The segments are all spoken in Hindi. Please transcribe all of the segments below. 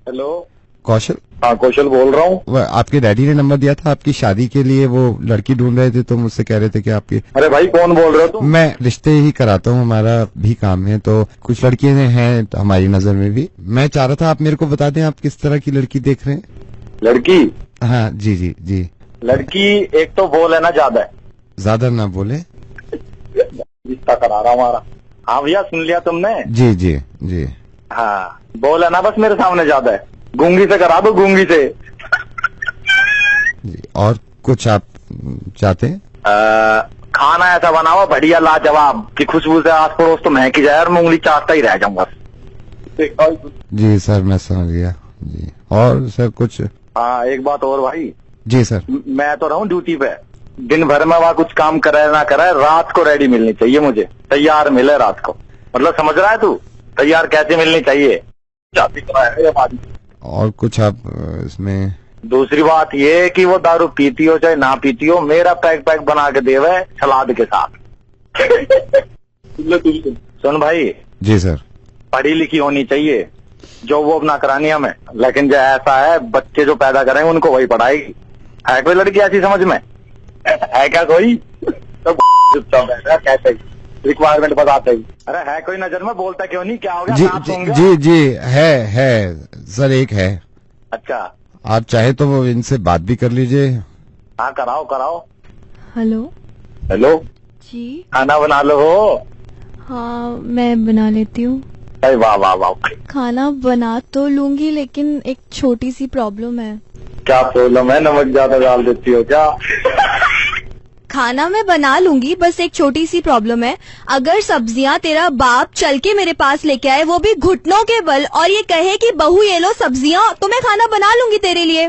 हेलो कौशल। हाँ कौशल बोल रहा हूँ। आपके डैडी ने नंबर दिया था आपकी शादी के लिए, वो लड़की ढूंढ रहे थे तो मुझसे कह रहे थे कि आपकी। अरे भाई कौन बोल रहे हो तुम? मैं रिश्ते ही कराता हूँ, हमारा भी काम है, तो कुछ लड़कियां हैं हमारी नजर में भी। मैं चाह रहा था आप मेरे को बता दें आप किस तरह की लड़की देख रहे हैं। लड़की? हाँ जी जी जी। लड़की एक तो बोल है ना ज्यादा है। ज्यादा ना बोले। रिश्ता करा रहा हमारा। हाँ भैया सुन लिया तुमने? जी जी जी। हाँ बोल है ना बस मेरे सामने ज्यादा है। गूंगी से करा दो, गूंगी से। जी और कुछ आप चाहते हैं? खाना ऐसा बनाओ बढ़िया लाजवाब कि खुशबू से आस पड़ोस तो महक ही जाए और मैं उंगली चाटता ही रह जाऊं बस। जी सर मैं समझ गया जी। और सर कुछ? हाँ एक बात और भाई। जी सर। मैं तो रहूं ड्यूटी पे, दिन भर में वहाँ कुछ काम करे ना करे, रात को रेडी मिलनी चाहिए मुझे, तैयार मिले रात को। मतलब समझ रहा है तू? तैयार कैसे मिलनी चाहिए। और कुछ आप इसमें? दूसरी बात ये है कि वो दारू पीती हो चाहे ना पीती हो, मेरा पैक पैक बना के देवे सलाद के साथ। सुन भाई। जी सर। पढ़ी लिखी होनी चाहिए, जो वो अपना करानी हमें, लेकिन जो ऐसा है बच्चे जो पैदा करेंगे उनको वही पढ़ाएगी। है कोई लड़की ऐसी समझ में? है क्या कोई? तो कैसे रिक्वायरमेंट बताते ही। अरे है कोई नजर में? बोलता क्यों नहीं? क्या हो गया? जी जी जी है सर, एक है। अच्छा आप चाहे तो वो इनसे बात भी कर लीजिए। हाँ कराओ कराओ। हेलो। हेलो जी। खाना बना लो हो? हाँ मैं बना लेती हूँ। अरे वाह वाह वाह। खाना बना तो लूंगी लेकिन एक छोटी सी प्रॉब्लम है। क्या प्रॉब्लम है? नमक ज्यादा डाल देती हो क्या? खाना मैं बना लूंगी, बस एक छोटी सी प्रॉब्लम है। अगर सब्जियां तेरा बाप चल के मेरे पास लेके आए, वो भी घुटनों के बल, और ये कहे कि बहू ये लो सब्जियां, तो मैं खाना बना लूंगी तेरे लिए।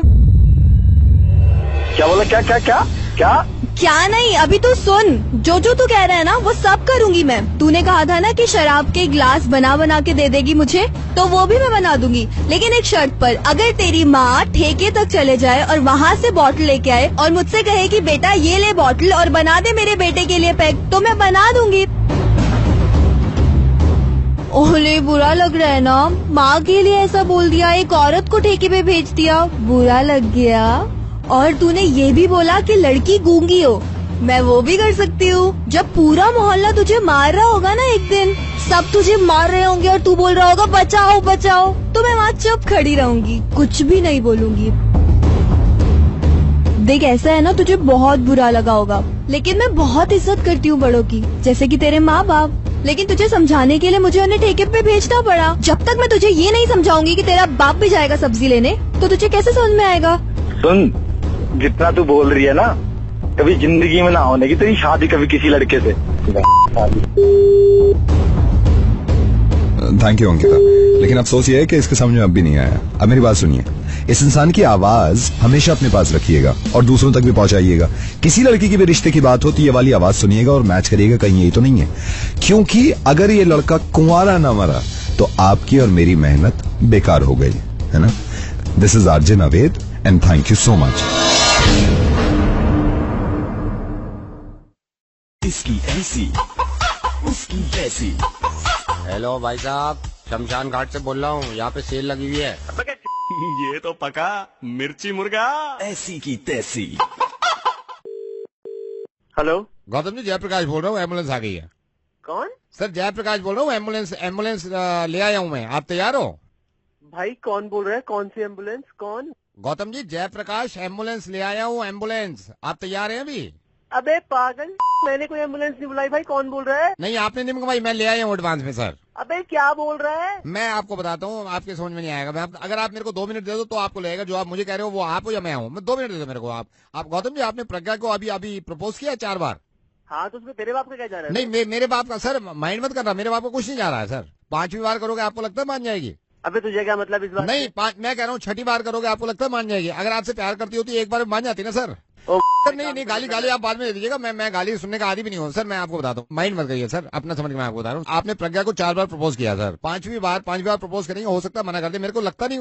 क्या बोला? क्या क्या क्या क्या? क्या नहीं, अभी तो सुन। जो जो तू कह रहा है ना वो सब करूंगी मैं। तूने कहा था ना कि शराब के गिलास बना बना के दे देगी मुझे, तो वो भी मैं बना दूंगी, लेकिन एक शर्त पर। अगर तेरी माँ ठेके तक चले जाए और वहाँ से बॉटल लेके आए और मुझसे कहे कि बेटा ये ले बॉटल और बना दे मेरे बेटे के लिए पैक, तो मैं बना दूंगी। ओले बुरा लग रहा है ना? माँ के लिए ऐसा बोल दिया, एक औरत को ठेके पे भेज दिया, बुरा लग गया। और तूने ये भी बोला कि लड़की गूंगी हो, मैं वो भी कर सकती हूँ। जब पूरा मोहल्ला तुझे मार रहा होगा ना एक दिन, सब तुझे मार रहे होंगे और तू बोल रहा होगा बचाओ बचाओ, तो मैं वहाँ चुप खड़ी रहूंगी, कुछ भी नहीं बोलूंगी। देख ऐसा है ना, तुझे बहुत बुरा लगा होगा, लेकिन मैं बहुत इज्जत करती हूँ बड़ों की, जैसे कि तेरे माँ बाप। लेकिन तुझे समझाने के लिए मुझे उन्हें ठेके पे भेजना पड़ा। जब तक मैं तुझे ये नहीं समझाऊंगी कि तेरा बाप भी जाएगा सब्जी लेने, तो तुझे कैसे समझ में आएगा? सुन, जितना तू बोल रही है ना, कभी जिंदगी में ना होने की तेरी शादी कभी किसी लड़के से। थैंक यू अंकिता, लेकिन अफसोस ये है कि इसके समझ में अब भी नहीं आया। अब मेरी बात सुनिए, इस इंसान की आवाज हमेशा अपने पास रखिएगा और दूसरों तक भी पहुंचाइएगा। किसी लड़की की भी रिश्ते की बात हो तो ये वाली आवाज सुनिएगा और मैच करिएगा कहीं यही तो नहीं है, क्योंकि अगर ये लड़का कुंवारा ना मरा तो आपकी और मेरी मेहनत बेकार हो गई है ना। This is RJ Naved and thank you so much. इसकी ऐसी उसकी वैसी। हेलो भाई साहब, शमशान घाट से बोल रहा हूँ, यहाँ पे सेल लगी हुई है। ये तो पका मिर्ची मुर्गा। ऐसी की तैसी। हेलो गौतम जी, जयप्रकाश बोल रहा हूँ, एम्बुलेंस आ गई है। कौन? सर जयप्रकाश बोल रहा हूँ, एम्बुलेंस ले आया हूँ मैं, आप तैयार हो? भाई कौन बोल रहा है? कौन सी एम्बुलेंस? कौन? गौतम जी, जयप्रकाश एम्बुलेंस ले आया हूँ, एम्बुलेंस। आप तैयार हैं अभी? अबे पागल, मैंने कोई एम्बुलेंस नहीं बुलाई भाई। कौन बोल रहा है? नहीं आपने नहीं मंगवाई, मैं ले आया हूँ एडवांस में सर। अबे क्या बोल रहा है? मैं आपको बताता हूँ, आपके समझ में नहीं आएगा। अगर आप मेरे को 2 मिनट दे दो तो आपको लगेगा जो आप मुझे कह रहे हो वो आप हो या मैं हूँ। मैं 2 मिनट दे दो मेरे को। आप गौतम जी, आपने प्रज्ञा को अभी प्रपोज किया 4 बार? हाँ तो उसमें तेरे बाप का क्या जा रहा है? नहीं मेरे बाप का सर, माइंड मत करना, मेरे बाप को कुछ नहीं जा रहा है सर। 5वीं बार करोगे आपको लगता है मान जाएगी? अबे तुझे क्या मतलब इस बात? नहीं, मैं कह रहा हूँ 6ठी बार करोगे आपको लगता है मान जाएगी? अगर आपसे प्यार करती होती एक बार में मान जाती ना सर। सर नहीं गाली आप बाद में दे दीजिएगा, मैं गाली सुनने का आदी भी नहीं हूँ सर। मैं आपको बताता हूँ, माइंड मत करिए सर, अपना समझ के मैं आपको बता रहा हूँ। आपने प्रज्ञा को 4 बार प्रपोज किया सर, 5वीं बार प्रपोज करेंगे, हो सकता है मना कर दे, मेरे को लगता नहीं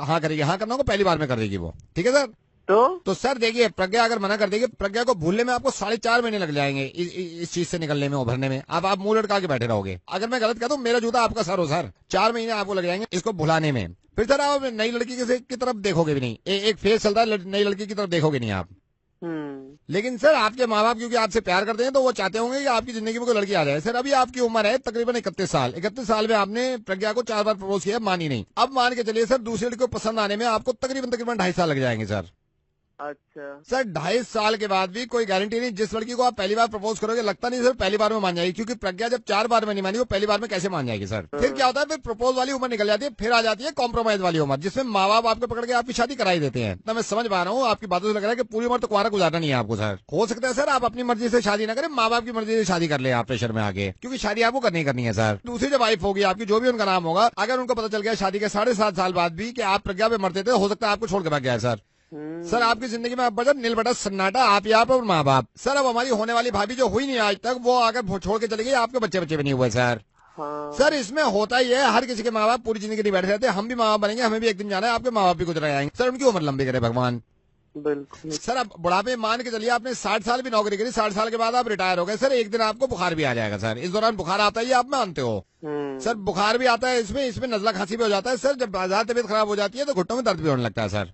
हाँ करेगी। हाँ करना होगा, पहली बार में कर देगी वो, ठीक है सर? तो सर देखिए, प्रज्ञा अगर मना कर देगी, प्रज्ञा को भूलने में आपको 4.5 महीने लग जाएंगे, इस चीज से निकलने में, उभरने में। अब आप मुंह लटका के बैठे रहोगे। अगर मैं गलत कहता हूँ, मेरा जूता आपका सर हो सर। 4 महीने आपको लग जाएंगे इसको भुलाने में। फिर सर आप नई लड़की की तरफ देखोगे भी नहीं, एक फेस चलता है, नई लड़की की तरफ देखोगे नहीं आप। लेकिन सर आपके माँ बाप क्योंकि आपसे प्यार करते हैं तो वो चाहते होंगे कि आपकी जिंदगी में कोई लड़की आ जाए। सर अभी आपकी उम्र है तकरीबन 31 साल। 31 साल में आपने प्रज्ञा को 4 बार प्रपोज किया, मानी नहीं। अब मान के चलिए सर दूसरी लड़की को पसंद आने में आपको तकरीबन 2.5 साल लग जाएंगे सर। अच्छा सर 2.5 साल के बाद भी कोई गारंटी नहीं, जिस लड़की को आप पहली बार प्रपोज करोगे लगता नहीं सर पहली बार में मान जाएगी, क्योंकि प्रज्ञा जब 4 बार में नहीं मानी वो पहली बार में कैसे मान जाएगी सर। फिर क्या होता है, फिर प्रपोज वाली उम्र निकल जाती है, फिर आ जाती है कॉम्प्रोमाइज वाली उम्र, जिसमें माँ बाप आपको पकड़ के आपकी शादी कराई देते हैं। तो मैं समझ पा रहा हूँ आपकी बातों से लग रहा है कि पूरी उम्र तो कुंवारा गुजारना नहीं है आपको सर। हो सकता है सर आप अपनी मर्जी से शादी ना करें, माँ बाप की मर्जी से शादी कर ले आप प्रेशर में आगे, क्योंकि शादी आपको करनी है सर। दूसरी जब वाइफ होगी आपकी, जो भी उनका नाम होगा, अगर उनको पता चल गया शादी के 7.5 साल बाद भी कि आप प्रज्ञा पे मरते थे, हो सकता है आपको छोड़ के भाग गया सर। सर आपकी जिंदगी में अब बचा नील बटा सन्नाटा, आप यहाँ पर माँ बाप। सर अब हमारी होने वाली भाभी जो हुई नहीं आज तक, वो अगर छोड़ के चली गई, आपके बच्चे भी नहीं हुए सर। हाँ। सर इसमें होता ही है, हर किसी के माँ बाप पूरी जिंदगी नहीं बैठे रहते। हम भी माँ बाप बनेंगे, हमें भी एक दिन जाना है, आपके माँ बाप भी गुजर जाएंगे सर। उनकी उम्र लंबी करे भगवान। बिल्कुल सर अब बुढ़ापे मान के चलिए आपने 60 साल भी नौकरी करी, 60 साल के बाद आप रिटायर हो गए सर, एक दिन आपको बुखार भी आ जाएगा सर। इस दौरान बुखार आता ही आप मानते हो सर, बुखार भी आता है, इसमें नजला खांसी भी हो जाता है सर। जब ज्यादा तबीयत खराब हो जाती है तो घुटनों में दर्द भी होने लगता है सर।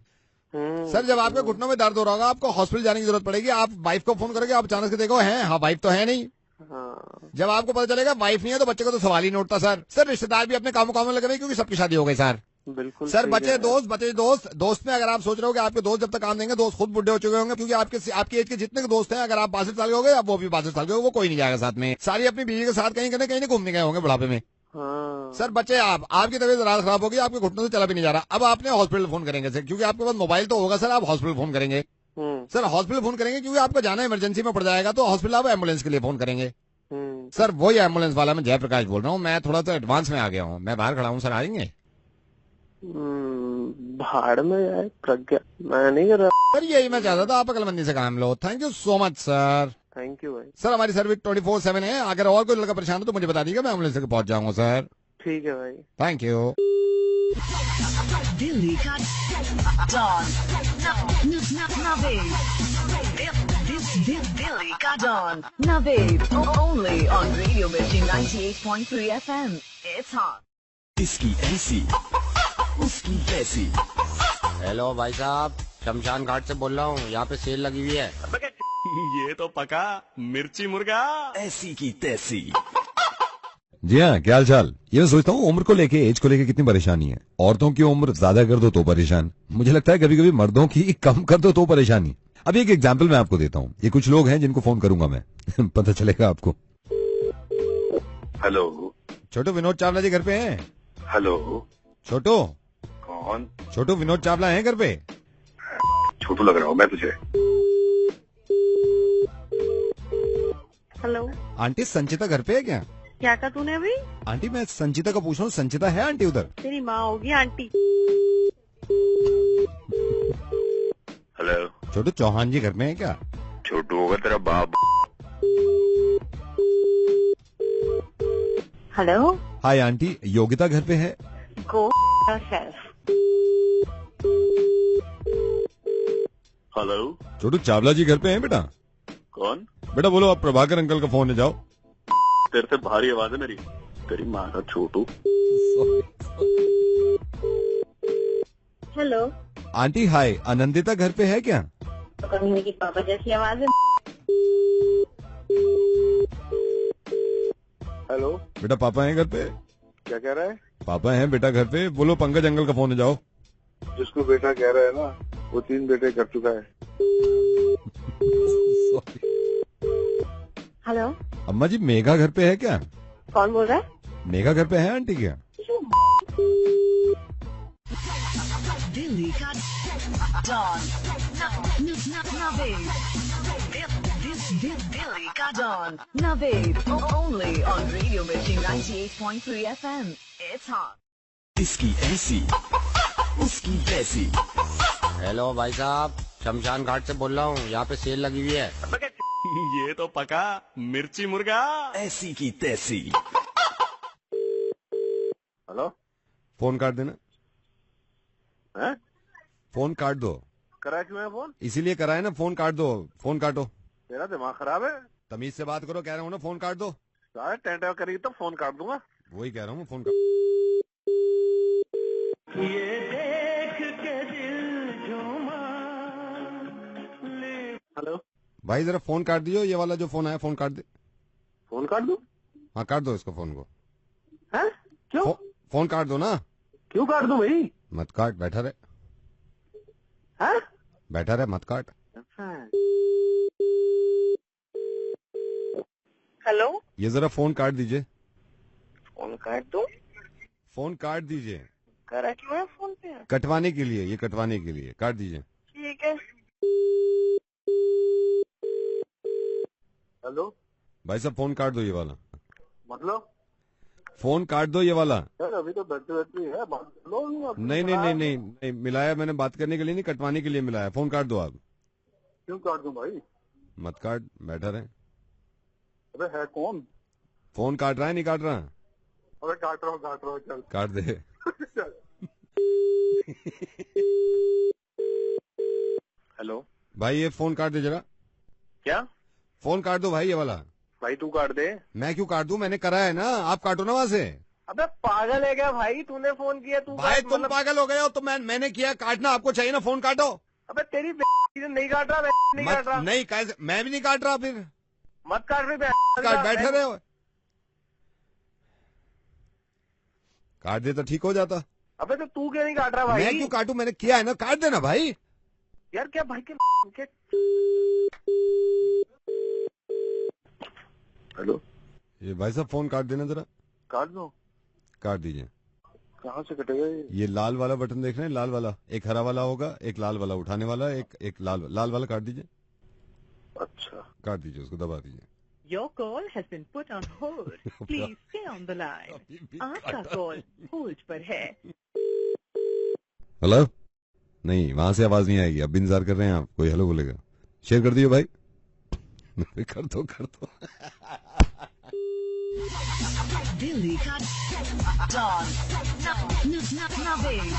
सर जब आपके घुटनों में दर्द हो रहा होगा, आपको हॉस्पिटल जाने की जरूरत पड़ेगी। आप वाइफ को फोन करोगे, आप अचानक से देखो है, हाँ वाइफ तो है नहीं। हाँ। जब आपको पता चलेगा वाइफ नहीं है तो बच्चे को तो सवाल ही नहीं उठता सर। सर रिश्तेदार भी अपने कामों में लगे हुए, क्योंकि सबकी शादी हो गई सर। बिल्कुल सर बचे दोस्त में अगर आप सोच रहे हो कि आपके दोस्त जब तक काम देंगे, दोस्त खुद बुढ़े हो चुके होंगे, क्योंकि आपकी एज के जितने के दोस्त हैं, अगर आप 62 साल के हो गए, वो भी 62 साल के हो, वो कोई नहीं जाएगा साथ में। सारी अपनी बीवी के साथ कहीं घूमने गए होंगे बुढ़ापे में। हाँ। सर बच्चे आपकी तबीयत रात खराब होगी, आपके घुटनों से चला भी नहीं जा रहा, अब आपने हॉस्पिटल फोन करेंगे सर, क्योंकि आपके पास मोबाइल तो होगा सर, आप हॉस्पिटल फोन करेंगे सर। हॉस्पिटल फोन करेंगे क्योंकि आपको जाना इमरजेंसी में पड़ जाएगा, तो हॉस्पिटल आप एम्बुलेंस के लिए फोन करेंगे सर। वही एम्बुलेंस वाला मैं जयप्रकाश बोल रहा हूँ। मैं थोड़ा तो एडवांस में आ गया हूँ, मैं बाहर खड़ा हूँ सर, आएंगे? भाड़ में जाए प्रज्ञा, मैं नहीं कर रहा सर यही मैं चाहता था, आप अकलमंदी से काम लो। Thank you so much sir. Thank you भाई। सर हमारी सर्विस 24/7 है, अगर और कोई लड़का परेशान हो तो मुझे बता दीजिएगा, मैं एम्बुलेंस से पहुंच जाऊंगा सर। ठीक है भाई। Thank you. दिल्ली का डॉन दिल्ली का don Naved only on Radio Mirchi 98.3 FM। It's hot. इसकी ऐसी उसकी तैसी। हेलो भाई साहब, शमशान घाट से बोल रहा हूँ, यहाँ पे सेल लगी हुई है। ये तो पका मिर्ची मुर्गा ऐसी की तैसी। जी हाँ, क्या हाल चाल। ये मैं सोचता हूँ उम्र को लेके, एज को लेके कितनी परेशानी है। औरतों की उम्र ज्यादा कर दो तो परेशान, मुझे लगता है कभी कभी मर्दों की कम कर दो तो परेशानी। अभी एक एग्जाम्पल मैं आपको देता हूँ। ये कुछ लोग हैं जिनको फोन करूंगा मैं पता चलेगा आपको। हेलो छोटू, विनोद चावला जी घर पे हैं? हेलो छोटू, कौन? छोटू विनोद चावला हैं घर पे? छोटू लग रहा हूँ मैं तुझे। हेलो आंटी संचिता घर पे है क्या? क्या कहा तूने अभी? आंटी मैं संचिता को पूछ रहा हूँ, संचिता है आंटी उधर? तेरी माँ होगी आंटी। हेलो छोटू चौहान जी घर में है क्या? छोटू होगा तेरा बाप। हेलो हाय आंटी, योगिता घर पे है? गो सेल्फ। हेलो छोटू चावला जी घर पे हैं बेटा? कौन? बेटा बोलो, आप प्रभाकर अंकल का फोन है, जाओ। तेरे से भारी आवाज है मेरी, तेरी माँ का छोटू। हेलो आंटी हाय, आनंदिता घर पे है क्या? तो कमीने की पापा जैसी आवाज है। हेलो बेटा पापा हैं घर पे? क्या कह रहा है? पापा हैं बेटा घर पे, बोलो पंकज अंकल का फोन है, जाओ। जिसको बेटा कह रहा है ना, वो 3 बेटे कर चुका है। हेलो अम्मा जी, मेघा घर पे है क्या? कौन बोल रहा है? मेघा घर पे है आंटी क्या? दिल्ली का डॉन नवेद दिल्ली का don Naved only on Radio Mirchi 98.3 FM। It's hot. इसकी ऐसी उसकी तैसी। हेलो भाई साहब, शमशान घाट से बोल रहा हूँ, यहाँ पे सेल लगी हुई है। ये तो पका मिर्ची मुर्गा ऐसी की तैसी। हेलो फोन काट देना। हैं? फोन काट दो। करा क्यों है फोन? इसीलिए कराए ना, फोन काट दो। फोन काटो। तेरा दिमाग खराब है? तमीज से बात करो, कह रहा हूँ ना, फोन काट दो। सारे टेंट करेगी तो फोन काट दूंगा। वही कह रहा हूँ, फोन काट। ये भाई जरा फोन काट दियो, ये वाला जो फोन आया फोन काट दे। फोन काट दूं? हाँ काट दो इसको, फोन को। हैं? क्यों? फोन काट दो ना। क्यों काट दूं भाई? मत काट, बैठा रहे। हैं? बैठा रहे, मत काट। हेलो, ये जरा फोन काट दीजिए। फोन काट दूं? फोन काट दीजिए। करा क्यों है फोन पे? कटवाने के लिए, ये कटवाने के लिए काट दीजिए। ठीक है। हेलो भाई साहब फोन काट दो ये वाला। मतलब फोन काट दो ये वाला। यार अभी तो बैटरी है, बात कर लो। नहीं नहीं नहीं नहीं नहीं मिलाया मैंने, बात करने के लिए नहीं, कटवाने के लिए मिलाया। फोन काट दो आप। क्यों काट दूं भाई? मत काट, बैठा रहे। अबे है कौन? फोन काट रहा है नहीं काट रहा? अबे काट रहा हूँ चल। काट दे। चल। हेलो भाई ये फोन काट दे जरा। क्या? फोन काट दो भाई ये वाला। भाई तू काट दे। मैं क्यों काट दूं, मैंने करा है ना, आप काटो ना वहाँ से। अबे पागल है क्या भाई? तूने फोन किया, तू भाई काट, तुम पागल हो गए हो तो मैंने किया, काटना आपको चाहिए ना, फोन काटो। अबे तेरी नहीं काट रहा, मैं नहीं काट रहा। नहीं कैसे, मैं भी नहीं काट रहा, फिर मत काट रही। काट बैठे रहे हो। काट दे तो ठीक हो जाता। अबे तो तू क्यों नहीं काट रहा भाई? मैं क्यों काटूं, मैंने किया है ना, काट देना भाई। यार क्या भाई के हेलो ये भाई साहब फोन काट देना जरा। काट दो? काट दीजिए। कहाँ से कटेगा ये? लाल वाला बटन देख रहे हैं, लाल वाला, एक हरा वाला होगा, एक लाल वाला उठाने वाला, एक लाल वाला काट दीजिए। अच्छा काट दीजिए, उसको दबा दीजिए। Your call has been put on hold. Please stay on the line. आपका कॉल होल्ड पर है। हेलो? नहीं वहां से आवाज नहीं आएगी, अब इंतजार कर रहे हैं आप, कोई हेलो बोलेगा। शेयर कर दियो भाई। कर दो दिल्ली का डॉन नवेद।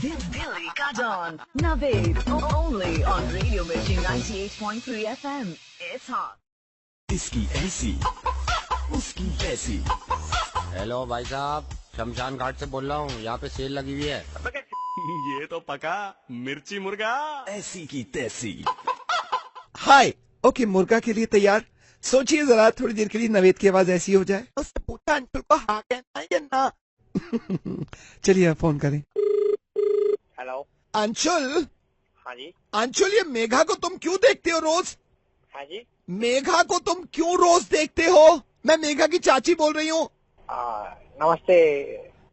दिल्ली का don Naved. Only on Radio Mirchi 98.3 FM. It's hot. इसकी ऐसी उसकी वैसी। हेलो भाई साहब, शमशान घाट से बोल रहा हूँ, यहाँ पे सेल लगी हुई है। ये तो पका मिर्ची मुर्गा। ऐसी की तैसी। हाय, ओके मुर्गा के लिए तैयार। सोचिए जरा, थोड़ी देर के लिए नवेद की आवाज ऐसी हो जाए। उससे पूछा अंशुल को हाँ कहना है या ना। चलिए आप फोन करें। हेलो अंशुल। हाँ जी। अंशुल, ये मेघा को तुम क्यों देखते हो रोज? हाँ जी। मेघा को तुम क्यों रोज देखते हो? मैं मेघा की चाची बोल रही हूँ। नमस्ते।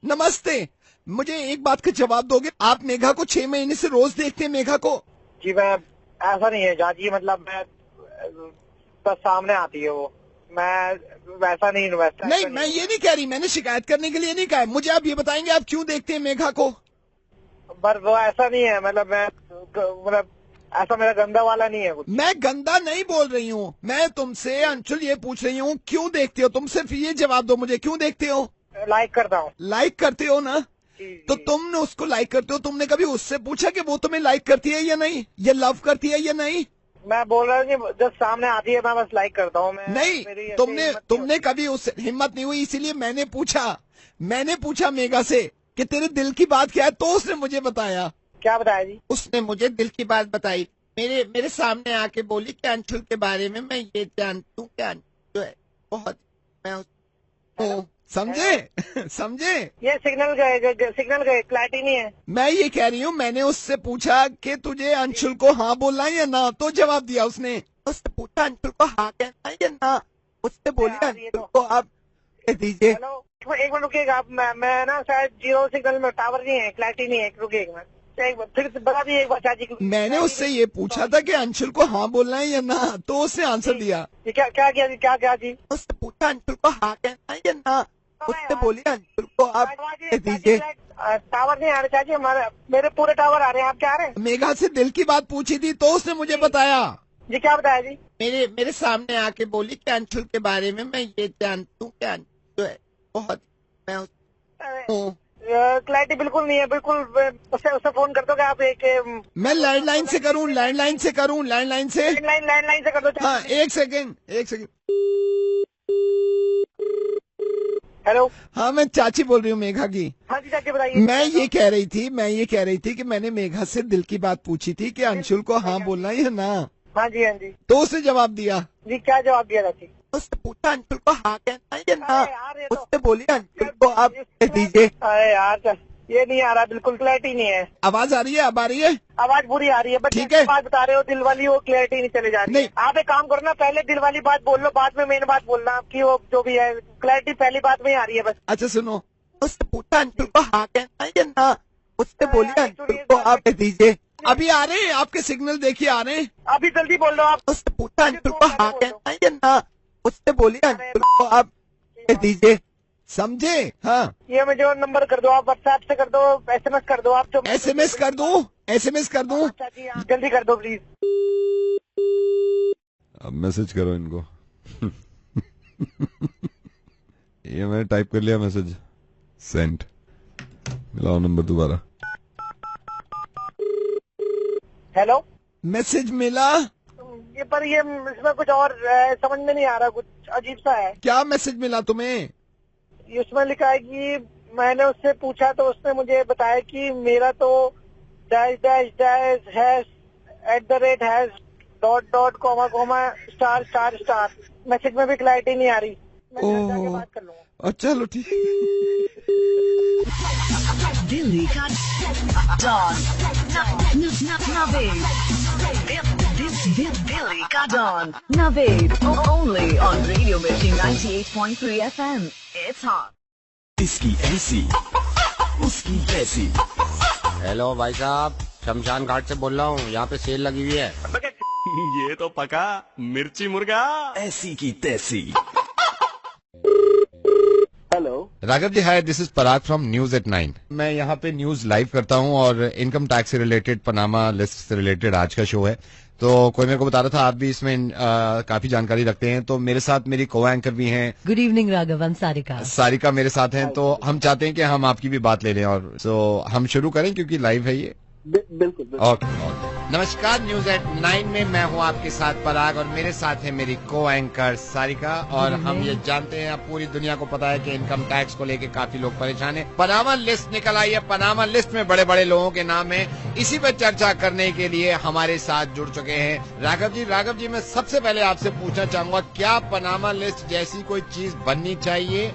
नमस्ते। मुझे एक बात का जवाब दोगे, आप मेघा को 6 महीने से रोज देखते हैं मेघा को? जी मैं, ऐसा नहीं है चाची, मतलब मैं बस सामने आती है वो, मैं वैसा नहीं। नहीं, मैं ये नहीं कह रही, मैंने शिकायत करने के लिए नहीं कहा है। मुझे आप ये बताएंगे आप क्यों देखते हैं मेघा को? पर वो ऐसा नहीं है, मतलब मैं, मतलब ऐसा मेरा गंदा वाला नहीं है कुछ। मैं गंदा नहीं बोल रही हूँ, मैं तुमसे अंशुल ये पूछ रही हूँ क्यों देखते हो? तुम सिर्फ ये जवाब दो मुझे, क्यों देखते हो? लाइक करता हूँ। लाइक करते हो ना? तो तुमने उसको लाइक करते हो, तुमने कभी उससे पूछा कि वो तुम्हें लाइक करती है या नहीं, या लव करती है या नहीं? मैं बोल रहा हूँ कि जब सामने आती है मैं बस लाइक करता हूँ। नहीं, तुमने कभी उससे हिम्मत नहीं हुई, इसीलिए मैंने पूछा मेघा से कि तेरे दिल की बात क्या है, तो उसने मुझे बताया। क्या बताया जी? उसने मुझे दिल की बात बताई, मेरे सामने आके बोली कि अंशुल के बारे में मैं ये जानती हूँ कि अंशुल है बहुत, मैं समझे? ये सिग्नल गए क्लैरिटी नहीं है। मैं ये कह रही हूँ, मैंने उससे पूछा कि तुझे अंशुल को हाँ बोलना है या ना, तो जवाब दिया उसने। उससे पूछा अंशुल को हाँ कहना है या ना, उससे बोली अंशुल को आप दीजिए। एक मिनट रुकिएगा आप, मैं ना शायद 0 सिग्नल में, टावर नहीं है, क्लैरिटी नहीं है, रुकिए एक मिनट, फिर बता दीजिए एक बार चाची। मैंने उससे ये पूछा था कि अंशुल को हाँ बोलना है या ना, तो उसने आंसर दिया। क्या किया जी? उससे पूछा अंशुल को हाँ कहना है या ना, उससे बोली अंशुल को आप दीजिए। टावर नहीं आ रहे चाची, मेरे पूरे टावर आ रहे हैं, आप क्या आ रहे हैं? मेघा से दिल की बात पूछी थी तो उसने मुझे बताया। जी क्या बताया जी? मेरे सामने आके बोली कि अंशुल के बारे में मैं ये जानती हूँ कि अंशुल है बहुत, मैं क्लैरिटी बिल्कुल नहीं है, बिल्कुल। उससे फोन कर दोगे आप? मैं लैंडलाइन से करूँ? लैंडलाइन से कर दो। हाँ, एक सेकेंड। हेलो। हाँ, मैं चाची बोल रही हूँ मेघा की। हाँ जी चाची बताइए। मैं ये कह रही थी कि मैंने मेघा से दिल की बात पूछी थी कि अंशुल को हाँ बोलना है या ना। हाँ जी हाँ जी। तो उसने जवाब दिया जी क्या जवाब दिया था? उसने पूछा अंशुल को हाँ कहना है या ना। उसने बोली अंशुल को आप कह दीजिए। अरे यार ये नहीं आ रहा, बिल्कुल क्लैरिटी नहीं है। आवाज आ रही है? अब आ रही है? आवाज बुरी आ रही है, बट ठीक है। बात बता रहे हो दिल वाली, वो क्लैरिटी नहीं चले जा रही है। आप एक काम करो ना, पहले दिल वाली बात बोल लो, बाद में मेन बात बोलना आपकी, वो जो भी है क्लैरिटी पहली बात में ही आ रही है बस। अच्छा सुनो, उसने पूछा अंशुल को हाँ कहना है या ना। उसने बोली अंशुल को आप कह दीजिए। अभी आ रहे हैं आपके सिग्नल, देखिए आ रहे हैं। अभी जल्दी बोल दो आप। उसने पूछा अंशुल को हाँ कहना है या ना। उसने बोली अंशुल को आप कह दीजिए। समझे? हाँ, ये मुझे नंबर कर दो आप, व्हाट्सएप से कर दो, SMS कर दो आप। जो SMS कर दूं? SMS कर दूं? अच्छा जी हाँ, जल्दी कर दो प्लीज। अब मैसेज करो इनको। ये मैंने टाइप कर लिया मैसेज, सेंड। मिलाओ नंबर दोबारा। हेलो, मैसेज मिला? ये पर ये इसमें कुछ और समझ में नहीं आ रहा, कुछ अजीब सा है। क्या मैसेज मिला तुम्हें? उसमें लिखा है कि मैंने उससे पूछा तो उसने मुझे बताया कि मेरा तो dash dash dash hash @ hash dot comma star star star. Message में भी क्लैरिटी नहीं आ रही, मैं जाके बात कर लूंगा। चलो ठीक। दिल्ली का डॉन दिल्ली का don Naved only on Radio Mirchi 98.3 FM। It's hot. इसकी ऐसी उसकी वैसी। हेलो भाई साहब, शमशान घाट से बोल रहा हूँ, यहाँ पे सेल लगी हुई है। ये तो पका मिर्ची मुर्गा ऐसी की तैसी। Hello Raghav ji, hi, this is Parag from news at 9। मैं यहाँ पे न्यूज लाइव करता हूँ और इनकम टैक्स से रिलेटेड, पनामा लिस्ट से रिलेटेड आज का शो है। तो कोई मेरे को बता रहा था आप भी इसमें काफी जानकारी रखते हैं, तो मेरे साथ मेरी को एंकर भी हैं। गुड इवनिंग राघव, हम सारिका मेरे साथ हैं, तो हम चाहते हैं कि हम आपकी भी बात ले लें, और तो हम शुरू करें क्योंकि लाइव है ये। बिल्कुल। ओके। नमस्कार, न्यूज एट 9 में मैं हूँ आपके साथ पराग और मेरे साथ है मेरी को एंकर सारिका। और हम ये जानते हैं, अब पूरी दुनिया को पता है कि इनकम टैक्स को लेके काफी लोग परेशान हैं। पनामा लिस्ट निकल आई है, पनामा लिस्ट में बड़े बड़े लोगों के नाम है। इसी पर चर्चा करने के लिए हमारे साथ जुड़ चुके हैं राघव जी, मैं सबसे पहले आपसे पूछना चाहूंगा, क्या पनामा लिस्ट जैसी कोई चीज बननी चाहिए?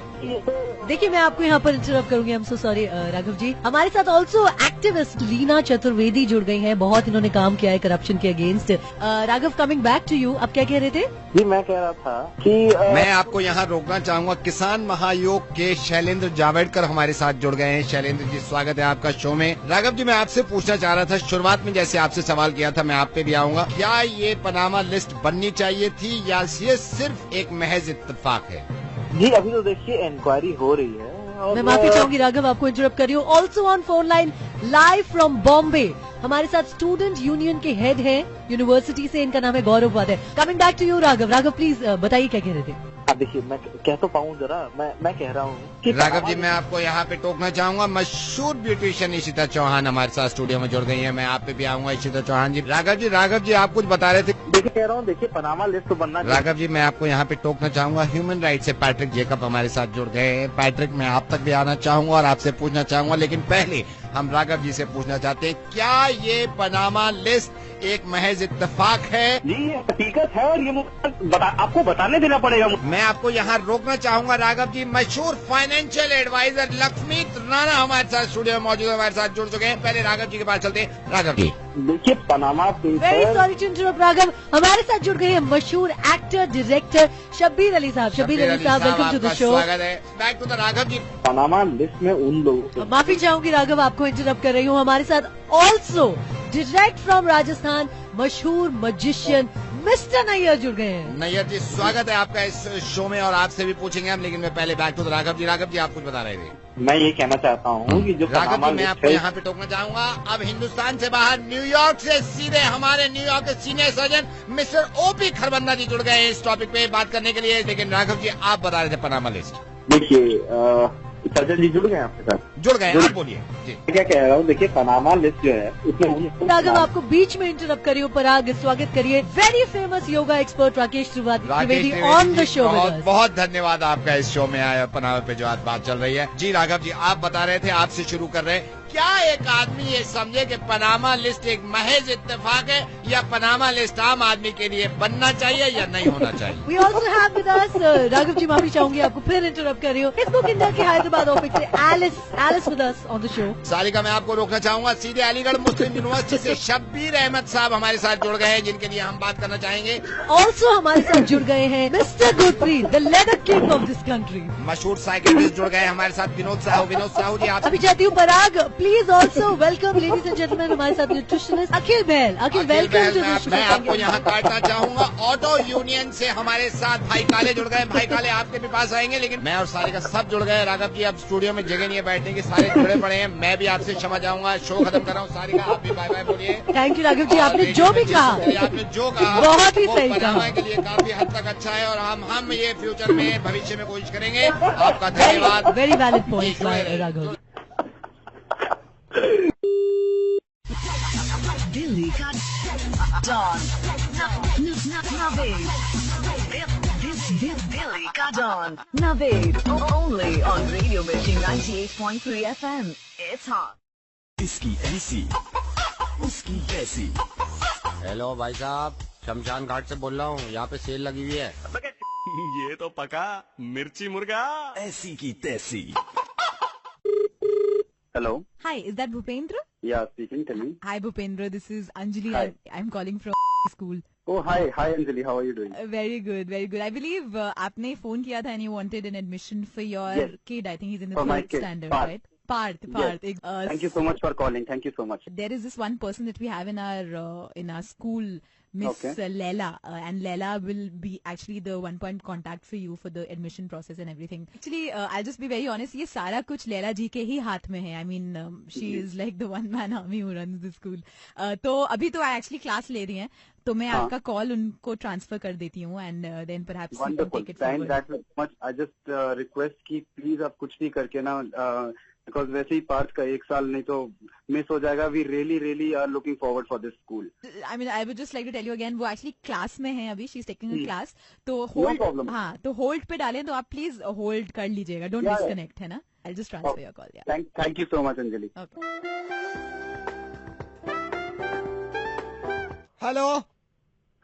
देखिए, मैं आपको यहाँ पर इंटरप्ट करूंगी, I am so sorry Raghav ji. हमारे साथ ऑल्सो एक्टिविस्ट लीना चतुर्वेदी जुड़ गई हैं, बहुत इन्होंने काम किया है करप्शन के against. Raghav, coming back to you, अब क्या कह रहे थे? जी मैं कह रहा था कि मैं आपको यहाँ रोकना चाहूंगा, किसान महायोग के शैलेंद्र जावड़कर हमारे साथ जुड़ गए हैं। शैलेंद्र जी, स्वागत है आपका शो में। राघव जी, मैं आपसे पूछना चाह रहा था, शुरुआत में जैसे आपसे सवाल किया था, मैं आप पे भी आऊंगा, क्या ये पनामा लिस्ट बननी चाहिए थी या ये सिर्फ एक महज इत्तेफाक है? जी अभी तो देखिए इंक्वायरी हो रही है। मैं माफी चाहूंगी राघव, आपको इंटरप्ट कर रही हूँ। Also on phone line live from Bombay हमारे साथ स्टूडेंट यूनियन के हेड हैं यूनिवर्सिटी से, इनका नाम है Gaurav Upadhyay. Coming back to you Raghav please बताइए क्या कह रहे थे? देखिए मैं कह तो पाऊँ जरा, मैं कह रहा हूँ कि राघव जी, मैं आपको यहाँ पे टोकना चाहूंगा, मशहूर ब्यूटिशियन इशिता चौहान हमारे साथ स्टूडियो में जुड़ गई है। मैं आप पे भी आऊंगा, इशिता चौहान जी। राघव जी आप कुछ बता रहे थे। देखिए कह रहा हूँ, देखिए पनामा लिस्ट तो बनना। राघव जी, मैं आपको यहाँ पे टोकना चाहूंगा, ह्यूमन राइट से पैट्रिक जेकब हमारे साथ जुड़ गए हैं। पैट्रिक, मैं आप तक भी आना चाहूंगा और आपसे पूछना चाहूंगा, लेकिन पहले हम राघव जी से पूछना चाहते हैं, क्या ये पनामा लिस्ट एक महज इत्तेफाक है? जी ये हकीकत है और ये आपको बताने देना पड़ेगा। मैं आपको यहाँ रोकना चाहूंगा राघव जी, मशहूर फाइनेंशियल एडवाइजर लक्ष्मीत राणा हमारे साथ स्टूडियो में मौजूद, हमारे साथ जुड़ चुके हैं। पहले राघव जी के पास चलते हैं। राघव जी, देखिए Panama very sorry to interrupt Raghav, हमारे साथ जुड़ गए हैं मशहूर एक्टर डायरेक्टर शब्बीर अली साहब। शब्बीर अली साहब, वेलकम टू द शो। स्वागत है। Back to the Raghav ji. Panama list में उन लोगों, माफी चाहूंगी राघव, आपको इंटरप्ट कर रही हूँ। हमारे साथ ऑल्सो डायरेक्ट फ्रॉम राजस्थान मशहूर मजिशियन मिस्टर नैयर जुड़ गए हैं। नैयर जी, स्वागत है आपका इस शो में और आपसे भी पूछेंगे हम, लेकिन मैं पहले बैक टू द राघव जी। राघव जी, आप कुछ बता रहे थे। मैं ये कहना चाहता हूँ कि जो राघव जी, मैं आपको यहाँ पे टोकना चाहूंगा, अब हिंदुस्तान से बाहर न्यूयॉर्क से सीधे हमारे न्यूयॉर्क के senior surgeon mister OP Kharbanda ji जुड़ गए हैं इस टॉपिक पे बात करने के लिए। लेकिन राघव जी, आप बता रहे थे पनामा लिस्ट। देखिए सर्जन जी जुड़ गए आपके साथ? जुड़ गए, आप बोलिए जी। क्या कह रहा हूँ, देखिए पनामा लिस्ट जो है उसमें राघव, आपको बीच में इंटरप्ट करिए। पराग, स्वागत करिए very famous yoga expert Rakesh Trivedi on the show. बहुत धन्यवाद आपका इस शो में आया, पनामा पे जो आज बात चल रही है। जी राघव जी, आप बता रहे थे, आपसे शुरू कर रहे हैं, क्या एक आदमी ये समझे कि पनामा लिस्ट एक महज इत्तेफाक है या पनामा लिस्ट आम आदमी के लिए बनना चाहिए या नहीं होना चाहिए? We also have with us Raghav ji, माफी चाहूंगी आपको फिर इंटरप्ट कर रही हूँ। फेसबुक इंडिया के हैदराबाद ऑफिस से Alice with us on the show. Sarika, मैं आपको रोकना चाहूंगा, सीधे अलीगढ़ मुस्लिम यूनिवर्सिटी से शब्बीर अहमद साहब हमारे साथ जुड़ गए हैं, जिनके लिए हम बात करना चाहेंगे। ऑल्सो हमारे साथ जुड़ गए हैं mister Gurpreet, the leather king of this country. मशहूर साइकिलिस्ट जुड़ गए हमारे साथ, विनोद साहू जी। आप अभी चाहती हूँ Parag, please also welcome ladies and gentleman, हमारे साथ nutritionist Akhil Bahl. Akhil welcome to the show. मैं आपको यहाँ काटना चाहूंगा। ऑटो यूनियन से हमारे साथ भाई काले जुड़ गए। भाई काले आपके भी पास आएंगे, लेकिन मैं और सारिका सब जुड़ गए। राघव जी, अब स्टूडियो में जगह नहीं है बैठने की, सारे जुड़े पड़े हैं। मैं भी आपसे क्षमा चाहूंगा, शो खत्म कर रहा हूँ। सारिका, आप भी बाय बाय बोलिए। थैंक यू राघव जी, आपने जो भी कहा, आपने जो कहा बहुत ही सही कहा, के लिए काफी हद तक अच्छा है, और हम ये फ्यूचर में भविष्य में कोशिश करेंगे। आपका धन्यवाद। Very valid point Raghav. Delhi का डॉन नवेद, दिल्ली का don Naved, only on Radio Mirchi 98.3 FM। It's hot. इसकी ऐसी उसकी वैसी। हेलो भाई साहब, शमशान घाट से बोल रहा हूँ, यहाँ पे सेल लगी हुई है। ये तो पका मिर्ची मुर्गा ऐसी की तैसी। Hello. Hi, is that Bhupendra? Yeah, speaking. Tell me. Hi, Bhupendra. This is Anjali. Hi. I'm calling from school. Oh, hi. Hi, Anjali. How are you doing? Very good, very good. I believe आपने phone किया था and you wanted an admission for your Yes. kid. I think he's in the For my third kid, standard, Parth. right? Parth. Yes. Thank you so much for calling. Thank you so much. There is this one person that we have in our school, Miss Okay. Leila, and Leila will be actually the one point contact for you for the admission process and everything. Actually, I'll just be very honest, ये सारा कुछ लैला जी के ही हाथ में है. I mean, she is like the one man army who runs the school. तो अभी तो एक्चुअली क्लास ले रही हैं, तो मैं आपका कॉल उनको ट्रांसफर कर देती हूँ, and then perhaps you can take it forward. That much. I just request कि प्लीज आप कुछ भी करके ना, बिकॉज वैसे ही पार्थ का 1 साल नहीं तो मिस हो जाएगा। We really are looking forward for this school. I mean, I would just like to tell you again, वो एक्चुअली क्लास में है अभी, she is taking a class, तो होल्ड, हाँ, तो होल्ड पे डालें, तो आप प्लीज होल्ड कर लीजिएगा, डोंट डिस्कनेक्ट, है ना? I just transfer your call. Thank you so much Anjali. Hello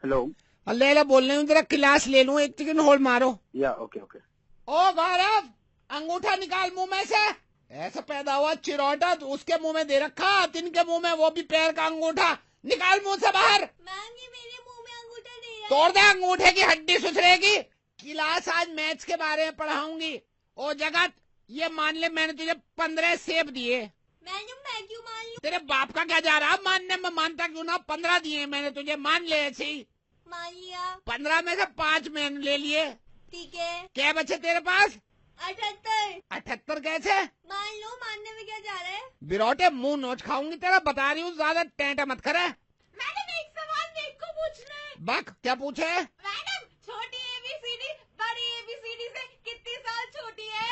hello, लेला बोल रही हूँ, जरा क्लास ले लूँ, 1 सेकंड होल्ड मारो। या ओके ओके। ओ गौरव, अंगूठा निकाल मुंह में से। ऐसा पैदा हुआ चिरौटा, तो उसके मुंह में दे रखा, तिनके मुंह में वो भी पैर का अंगूठा, निकाल मुंह से बाहर। मेरे मुंह में अंगूठा दे रहा है। तोड़ दे अंगूठे की हड्डी सुसरेगी। क्लास आज मैथ्स के बारे में पढ़ाऊंगी। ओ जगत, ये मान ले मैंने तुझे 15 सेब दिए। मैं क्यों मान लूं? तेरे बाप का क्या जा रहा मानने में, मानता क्यों ना? 15 दिए मैंने तुझे, मान ले ऐसे ही। मान लिया। 15 में से 5 मैंने ले लिए। ठीक है। क्या बचे तेरे पास? 78। 78 कैसे? मान लो, मानने में क्या जा रहा है? बिरोटे मुंह नोच खाऊंगी तेरा, बता रही हूँ, ज्यादा टेंटा मत करे। मैडम, एक सवाल मेरे को पूछना है। बक, क्या पूछे? मैडम, छोटी ABCD बड़ी ABCD से कितनी साल छोटी है?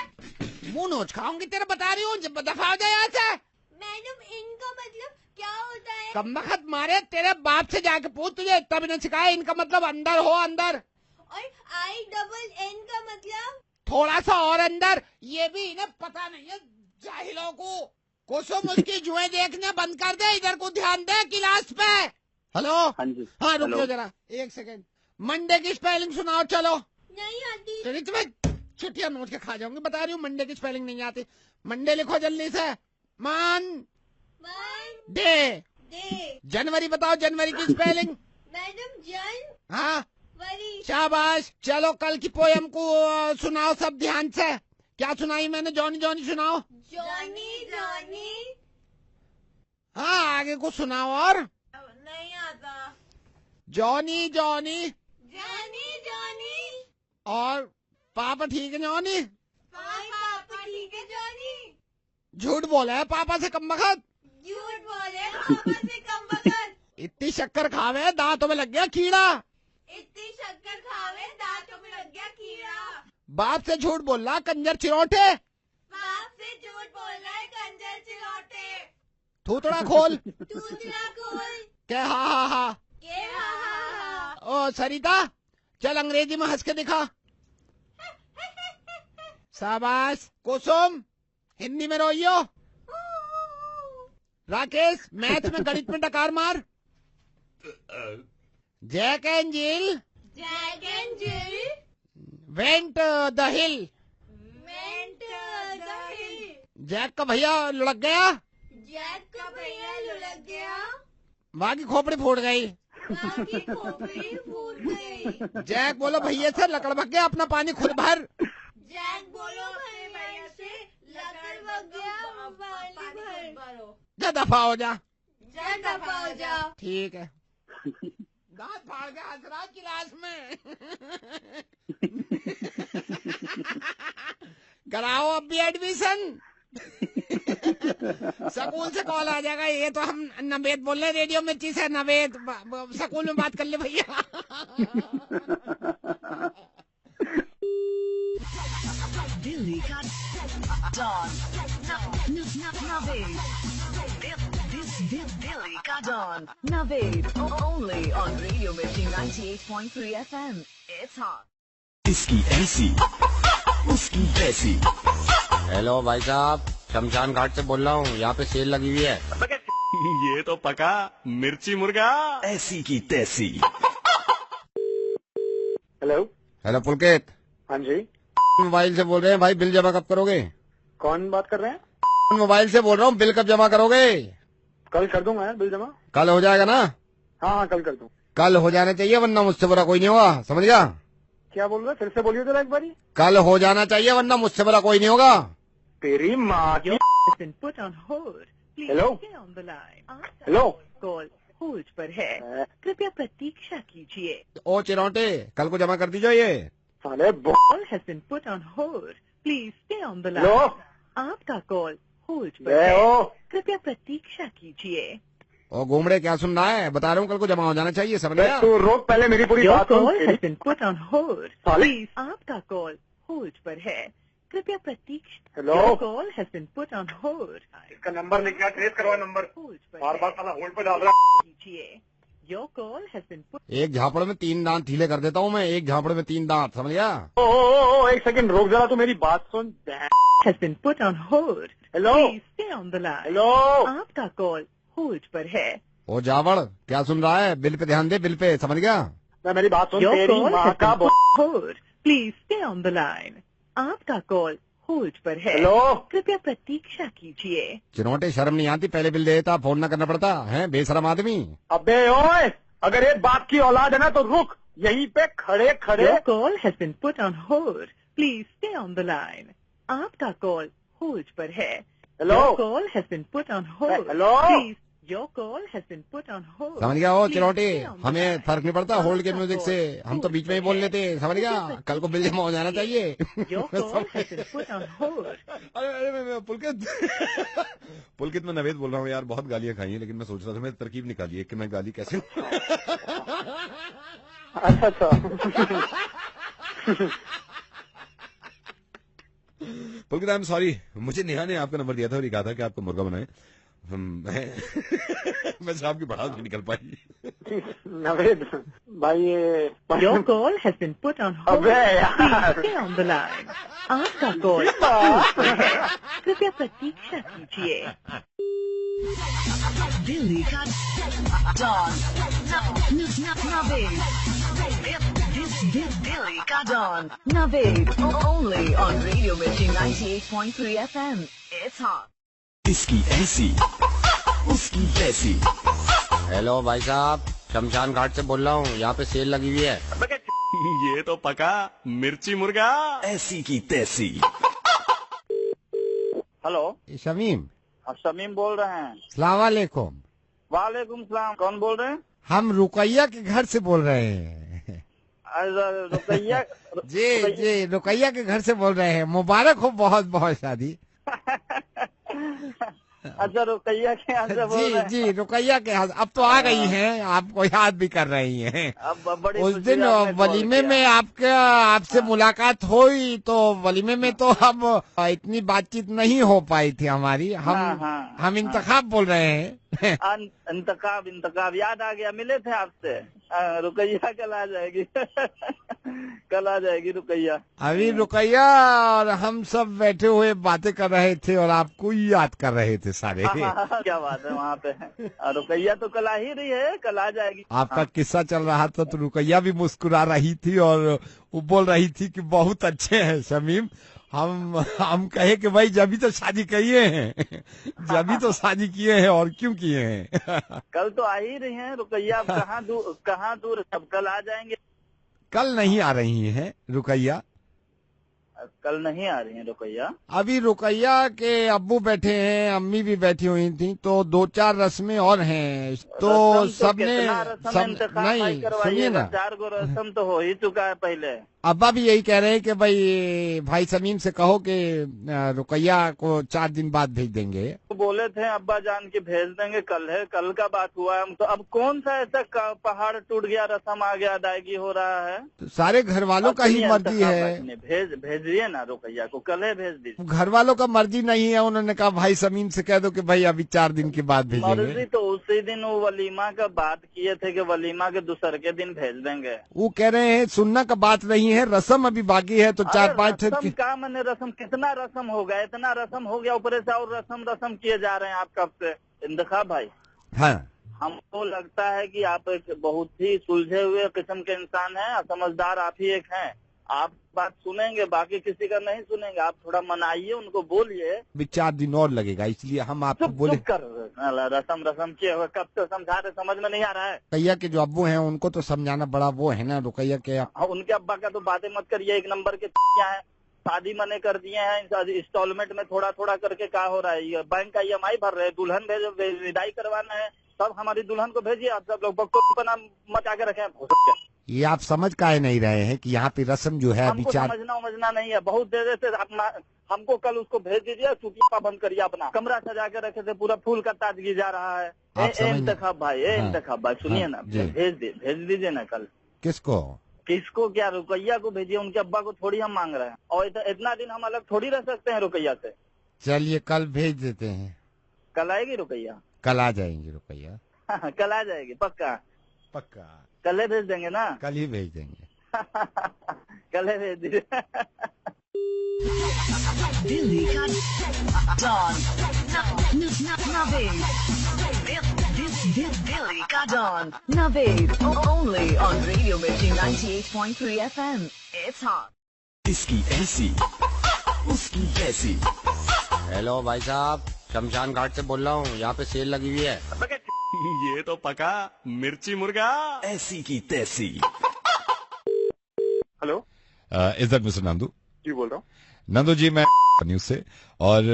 मुंह नोच खाऊंगी तेरा, बता रही हूँ, दफा हो जाए यहाँ से। मैडम, इनका मतलब क्या होता है? कमबख्त मारे, तेरे बाप से जाके पूछ, तुझे इतना भी नहीं सिखाया। इनका मतलब अंदर हो, अंदर। और INN का मतलब? थोड़ा सा और अंदर। ये भी इन्हें पता नहीं है जाहिलों को। कुसुम उसकी जुएं देखना बंद कर दे, इधर को ध्यान दे क्लास पे। हेलो। हाँ जी। हाँ, रुक जाओ जरा 1 सेकंड। मंडे की स्पेलिंग सुनाओ। चलो। नहीं आती। चलिए तुम्हें छुट्टियां नोट के खा जाऊंगी, बता रही हूँ, मंडे की स्पेलिंग नहीं आती। मंडे लिखो जल्दी से। डे। जनवरी बताओ, जनवरी की स्पेलिंग। मैडम, हाँ, शाबाश। चलो कल की पोयम को सुनाओ सब ध्यान से। क्या सुनाई मैंने? जॉनी जॉनी सुनाओ। Johnny Johnny. हाँ, आगे को सुनाओ। और नहीं आता। Johnny Johnny. Johnny Johnny. और पापा ठीक है जॉनी? पापा ठीक है जॉनी। झूठ बोला है पापा से कमबख्त। झूठ बोले पापा से कमबख्त। इतनी शक्कर खावे दांतों में लग गया कीड़ा। इतनी शक्कर खावे दांतों में लग गया कीड़ा। बाप से झूठ बोल रहा कंजर चिरोटे। बाप से झूठ बोल रहा है कंजर चिरोटे। थूथड़ा खोल। थूथड़ा खोल। क्या? हा। के हा। ओ सरिता, चल अंग्रेजी में हंस के दिखा। शाबाश। कुसुम, हिंदी में रोइयो। राकेश मैथ में गणित में डकार मार। Jack and Jill went the hill. Jack का भैया लुढ़क गया। माँ की खोपड़ी फूट गई। जैक बोलो भैया से लकड़ भग गया, अपना पानी खुद भर। जैक बोलो भैया से लकड़ भग गया, पानी भर। जा दफा हो जा। ठीक है। दांत फाड़ के हंस रहा क्लास में। कराओ अब भी एडमिशन। स्कूल से कॉल आ जाएगा। ये तो हम नवेद बोल रहे रेडियो मिर्ची से। नवेद स्कूल में बात कर ले भैया। दिल्ली का डॉन नवेद। दिल्ली का don Naved only on Radio Mirchi 98.3 FM। It's hot. इसकी ऐसी उसकी वैसी। हेलो भाई साहब, शमशान घाट से बोल रहा हूँ, यहाँ पे सेल लगी हुई है। ये तो पका मिर्ची मुर्गा ऐसी की तैसी। हेलो हेलो पुलकित। हाँ जी, मोबाइल से बोल रहे हैं भाई, बिल जमा कब करोगे? कौन बात कर रहे हैं? मोबाइल से बोल रहा हूँ, बिल कब जमा करोगे? कल कर दूंगा यार बिल जमा। कल हो जाएगा ना? हाँ कल कर दूँ। कल हो जाना चाहिए, वरना मुझसे बुरा कोई नहीं होगा, समझ गया? क्या बोल रहे? फिर से बोलिए जरा एक बारी। कल हो जाना चाहिए, वरना मुझसे बुरा कोई नहीं होगा। तेरी माँ की। हेलो हेलो कॉल होल्ड पर है, कृपया प्रतीक्षा कीजिए। ओ चिरौटे, कल को जमा कर दीजिए ये। साले call has been put on hold, please stay on the hello line. आपका कॉल होल्ड पर है, कृपया प्रतीक्षा कीजिए। ओ घूमड़े, क्या सुन रहा है? बता रहा हूँ कल को जमा हो जाना चाहिए, समझ गया? तू रोक पहले मेरी पूरी बात सुन। Call has been put on hold, please. आपका कॉल होल्ड पर है, कृपया प्रतीक्षा। Hello call has been put on hold. इसका नंबर लिख लिया, ट्रेस करवा नंबर। होल्ड पर बार बार साला होल्ड पे डाल रहा। कीजिए। Your call has been put. एक झापड़ में 3 दांत ढीले कर देता हूँ मैं, एक झापड़ में 3 दांत, समझ गया? ओ एक सेकंड रोक जरा, तू मेरी बात सुन। Has been put on hold, hello please stay on the line. Hello आपका कॉल होल्ड पर है। ओ जावड़, क्या सुन रहा है? बिल पे ध्यान दे, बिल पे, समझ गया? मैं मेरी बात सुन। योर तेरी कॉल माँ हैज का been put hold, please stay on the line. आपका कॉल होल्ड पर है, हेलो कृपया प्रतीक्षा कीजिए। चिरौटे, शर्म नहीं आती? पहले बिल देता, फोन न करना पड़ता है, बेशरम आदमी। अबे ओए, अगर एक बाप की औलाद है ना तो रुक यहीं पे खड़े खड़े। Your call has been put on hold, please stay on the line. आपका कॉल होल्ड पर है। Hello your call has been put on hold, hello please. Your call has been put on hold, समझ गया? ओ चिरौटे, हमें फर्क नहीं पड़ता होल्ड के म्यूजिक से, हम तो बीच में ही बोल लेते, समझ गया? कल को बिल जमा हो जाना चाहिए। Your call has been put on hold. अरे पुलकित पुलकित, मैं नवेद बोल रहा हूँ यार। बहुत गालियां खाई हैं, लेकिन मैं सोच रहा था मैं तरकीब निकाली है कि मैं गाली कैसे। अच्छा पुलकित, आई एम सॉरी। मुझे नेहा ने आपका नंबर दिया था और ये कहा था कि आपको मुर्गा बनाए। वैसे आपकी बढ़ाव नहीं निकल पाई। नवेद भाई, ये your call has been put on hold, अबे यार, स्टे ऑन द लाइन। आपका कॉल होल्ड पर है, कृपया प्रतीक्षा कीजिए। दिल्ली का डॉन नवेद। दिल्ली का don Naved only on Radio Mirchi 98.3 FM। It's hot. इसकी ऐसी उसकी वैसी। हेलो भाई साहब, शमशान घाट से बोल रहा हूँ, यहाँ पे सेल लगी हुई है। ये तो पका मिर्ची मुर्गा ऐसी की तैसी। हेलो शमीम। आप शमीम बोल रहे हैं? सलाम वालेकुम। वालेकुम सलाम। कौन बोल रहे हैं? हम रुकैया के घर से बोल रहे हैं। रुकैया? जी रुकैया के घर से बोल रहे हैं। मुबारक हो बहुत बहुत शादी। अच्छा, रुकैया के यहाँ से बोल रहे हैं? जी रुकैया के यहाँ। अब तो आ गई हैं, आपको याद भी कर रही हैं। अब बड़ी उस दिन वलीमे में आपसे मुलाकात हुई, तो वलीमे में तो हम इतनी बातचीत नहीं हो पाई थी हमारी। हम इंतखाब बोल रहे हैं। इंतखाब याद आ गया, मिले थे आपसे। रुकैया कल आ जाएगी कल आ जाएगी रुकैया। अभी रुकैया और हम सब बैठे हुए बातें कर रहे थे और आपको ही याद कर रहे थे सारे। क्या बात है, वहाँ पे रुकैया तो कल आ ही रही है, कल आ जाएगी। आपका किस्सा चल रहा था तो रुकैया भी मुस्कुरा रही थी और वो बोल रही थी कि बहुत अच्छे हैं शमीम। हम कहे कि भाई जब भी तो शादी किए हैं जब भी तो शादी किए हैं और क्यों किए हैं। कल तो आ ही रही हैं रुकैया, कहाँ दूर सब कल आ जाएंगे। कल नहीं आ रही हैं रुकैया, कल नहीं आ रही हैं रुकैया। अभी रुकैया के अब्बू बैठे हैं, अम्मी भी बैठी हुई थी, तो 2-4 रस्में और हैं तो सबने नहीं सुनिए ना, 4 गो रस्म तो हो ही चुका है पहले। अब्बा भी यही कह रहे हैं कि भाई समीम से कहो कि रुकैया को 4 दिन बाद भेज देंगे। तो बोले थे अब्बा जान के भेज देंगे, कल है, कल का बात हुआ है। तो अब कौन सा ऐसा पहाड़ टूट गया, रस्म आ गया, अदायगी हो रहा है। तो सारे घर वालों का ही मर्जी है, भेजिए ना रुकैया को, कल है भेज दीजिए। घर वालों का मर्जी नहीं है, उन्होंने कहा भाई समीम से कह दो कि भाई अभी 4 दिन के बाद भेजेंगे। मर्जी तो उसी दिन वो वलीमा का बात किए थे कि वलीमा के दूसरे के दिन भेज देंगे। वो कह रहे हैं सुनना का बात नहीं है, रस्म अभी बाकी है तो 4-5 रस्म का मैंने रस्म, कितना रस्म हो गया, इतना रस्म हो गया, ऊपर से और रस्म किए जा रहे हैं आप कब से। इंतखाब भाई, हाँ हमको लगता है कि आप एक बहुत ही सुलझे हुए किस्म के इंसान हैं, समझदार आप ही एक हैं। आप बात सुनेंगे, बाकी किसी का नहीं सुनेंगे। आप थोड़ा मनाइए, उनको बोलिए। अभी 4 दिन और लगेगा, इसलिए हम आपको बोले कर रस्म किए हुए कब से समझा रहे, समझ में नहीं आ रहा है। रुकैया के जो अब्बू हैं उनको तो समझाना बड़ा वो है ना रुकैया के। उनके अब्बा का तो बातें मत करिए, 1 नंबर के क्या है, शादी मने कर दिए हैं, इंस्टॉलमेंट में थोड़ा थोड़ा करके क्या हो रहा है, बैंक का EMI भर रहे हैं, दुल्हन भेजो, विदाई करवाना है, तब हमारी दुल्हन को भेजिए। आप सब लोग बकचोदीपना मचा के रखे हैं। ये आप समझ काहे नहीं रहे हैं कि यहाँ पे रस्म जो है अभी हमको समझना नहीं है, बहुत देर से हमको कल उसको भेज दीजिए, चुटिया बंद करिए, अपना कमरा सजा के रखे थे, पूरा फूल का ताजगी जा रहा है। इंतखाब भाई, इंतखाब भाई सुनिए ना, भेज दीजिए ना कल। किसको क्या, रुकैया को भेजिए, उनके अब्बा को थोड़ी हम मांग रहे हैं, और इतना दिन हम अलग थोड़ी रह सकते हैं रुकैया से। चलिए कल भेज देते हैं। कल आएगी रुकैया? कल आ जाएंगी रुकैया। कल आ जाएगी पक्का? पक्का कल ही भेज देंगे ना? कल ही भेज देंगे। कल ही भेज दीजिए। दिल्ली का डॉन दिल्ली का don Naved, only on Radio Mirchi 98.3 FM। It's hot. इसकी ऐसी उसकी तैसी। हेलो भाई साहब, शमशान घाट से बोल रहा हूँ, यहाँ पे सेल लगी हुई है। ये तो पका मिर्ची मुर्गा ऐसी की तैसी। Hello, is that mister Nandu? जी बोल रहा हूँ। नंदू जी, मैं न्यूज से, और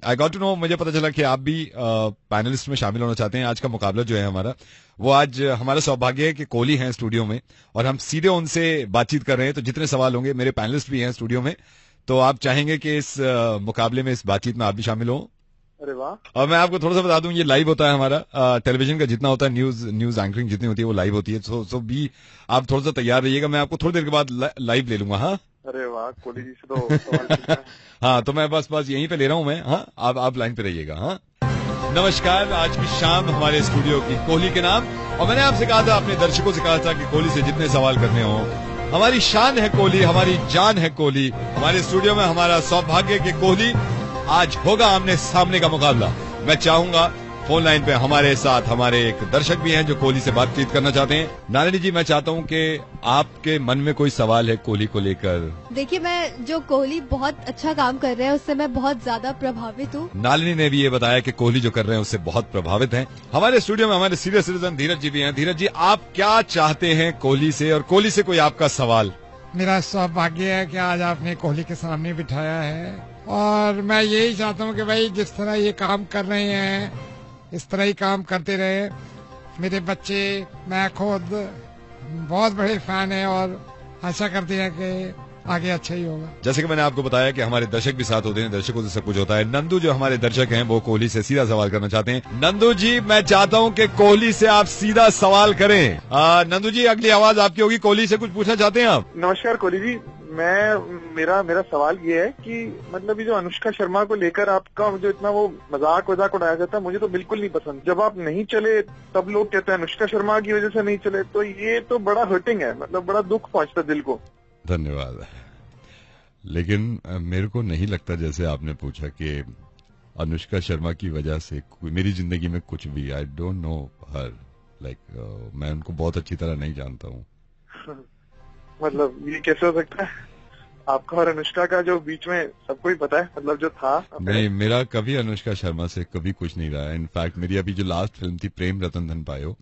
आई गॉट टू नो, मुझे पता चला कि आप भी पैनलिस्ट में शामिल होना चाहते हैं। आज का मुकाबला जो है हमारा, वो आज हमारा सौभाग्य है कि कोहली हैं स्टूडियो में और हम सीधे उनसे बातचीत कर रहे हैं। तो जितने सवाल होंगे, मेरे पैनलिस्ट भी हैं स्टूडियो में, तो आप चाहेंगे कि इस मुकाबले में, इस बातचीत में आप भी शामिल हो। अरे वाह। और मैं आपको थोड़ा सा बता दूं, ये लाइव होता है हमारा, टेलीविजन का जितना होता है, न्यूज एंकरिंग जितनी होती है वो लाइव होती है। सो भी आप थोड़ा सा तैयार रहिएगा, मैं आपको थोड़ी देर के बाद लाइव ले लूंगा। हाँ, अरे वाह, कोहली जी से तो सवाल हाँ, तो मैं बस यहीं पे ले रहा हूँ मैं। हाँ, आप लाइन पे रहिएगा। हाँ, नमस्कार, आज की शाम हमारे स्टूडियो की कोहली के नाम, और मैंने आपसे कहा था, अपने दर्शकों से कहा था कि कोहली से जितने सवाल करने हो, हमारी शान है कोहली, हमारी जान है कोहली। हमारे स्टूडियो में हमारा सौभाग्य कि कोहली, आज होगा आमने सामने का मुकाबला। मैं चाहूंगा फोन लाइन पे हमारे साथ हमारे एक दर्शक भी हैं जो कोहली से बातचीत करना चाहते हैं। नालिनी जी, मैं चाहता हूं कि आपके मन में कोई सवाल है कोहली को लेकर। देखिए, मैं जो कोहली बहुत अच्छा काम कर रहे हैं उससे मैं बहुत ज्यादा प्रभावित हूँ। नालिनी ने भी ये बताया कि कोहली जो कर रहे हैं उससे बहुत प्रभावित हैं। हमारे स्टूडियो में हमारे सीनियर सिटीजन धीरज जी भी हैं। धीरज जी, आप क्या चाहते हैं कोहली से, और कोहली से कोई आपका सवाल? मेरा सौभाग्य है कि आज आपने कोहली के सामने बिठाया है, और मैं यही चाहता हूँ कि भाई जिस तरह ये काम कर रहे हैं इस तरह ही काम करते रहे। मेरे बच्चे, मैं खुद बहुत बड़े फैन हैं और आशा करते हैं कि आगे अच्छा ही होगा। जैसे कि मैंने आपको बताया कि हमारे दर्शक भी साथ होते हैं, दर्शकों से सब कुछ होता है। नंदू जो हमारे दर्शक हैं वो कोहली से सीधा सवाल करना चाहते हैं। नंदू जी, मैं चाहता हूं कि कोहली से आप सीधा सवाल करें। नंदू जी, अगली आवाज आपकी होगी। कोहली से कुछ पूछना चाहते हैं आप? नमस्कार कोहली जी, मेरा सवाल ये है कि मतलब ये जो अनुष्का शर्मा को लेकर आपका जो इतना वो मजाक उड़ाया जाता है, मुझे तो बिल्कुल नहीं पसंद। जब आप नहीं चले तब लोग कहते हैं अनुष्का शर्मा की वजह से नहीं चले, तो ये तो बड़ा हर्टिंग है, मतलब बड़ा दुख पहुंचता दिल को। धन्यवाद। लेकिन मेरे को नहीं लगता जैसे आपने पूछा कि अनुष्का शर्मा की वजह से मेरी जिंदगी में कुछ भी, I don't know her, like मैं उनको बहुत अच्छी तरह नहीं जानता हूँ। मतलब ये कैसे हो सकता है? आपका और अनुष्का का जो बीच में सबको ही पता है, मतलब जो था। नहीं, मेरा कभी अनुष्का शर्मा से कभी कुछ नहीं रहा है। इनफैक्ट मेरी अभी जो लास्ट फिल्म थी प्रेम रतन धन पायो,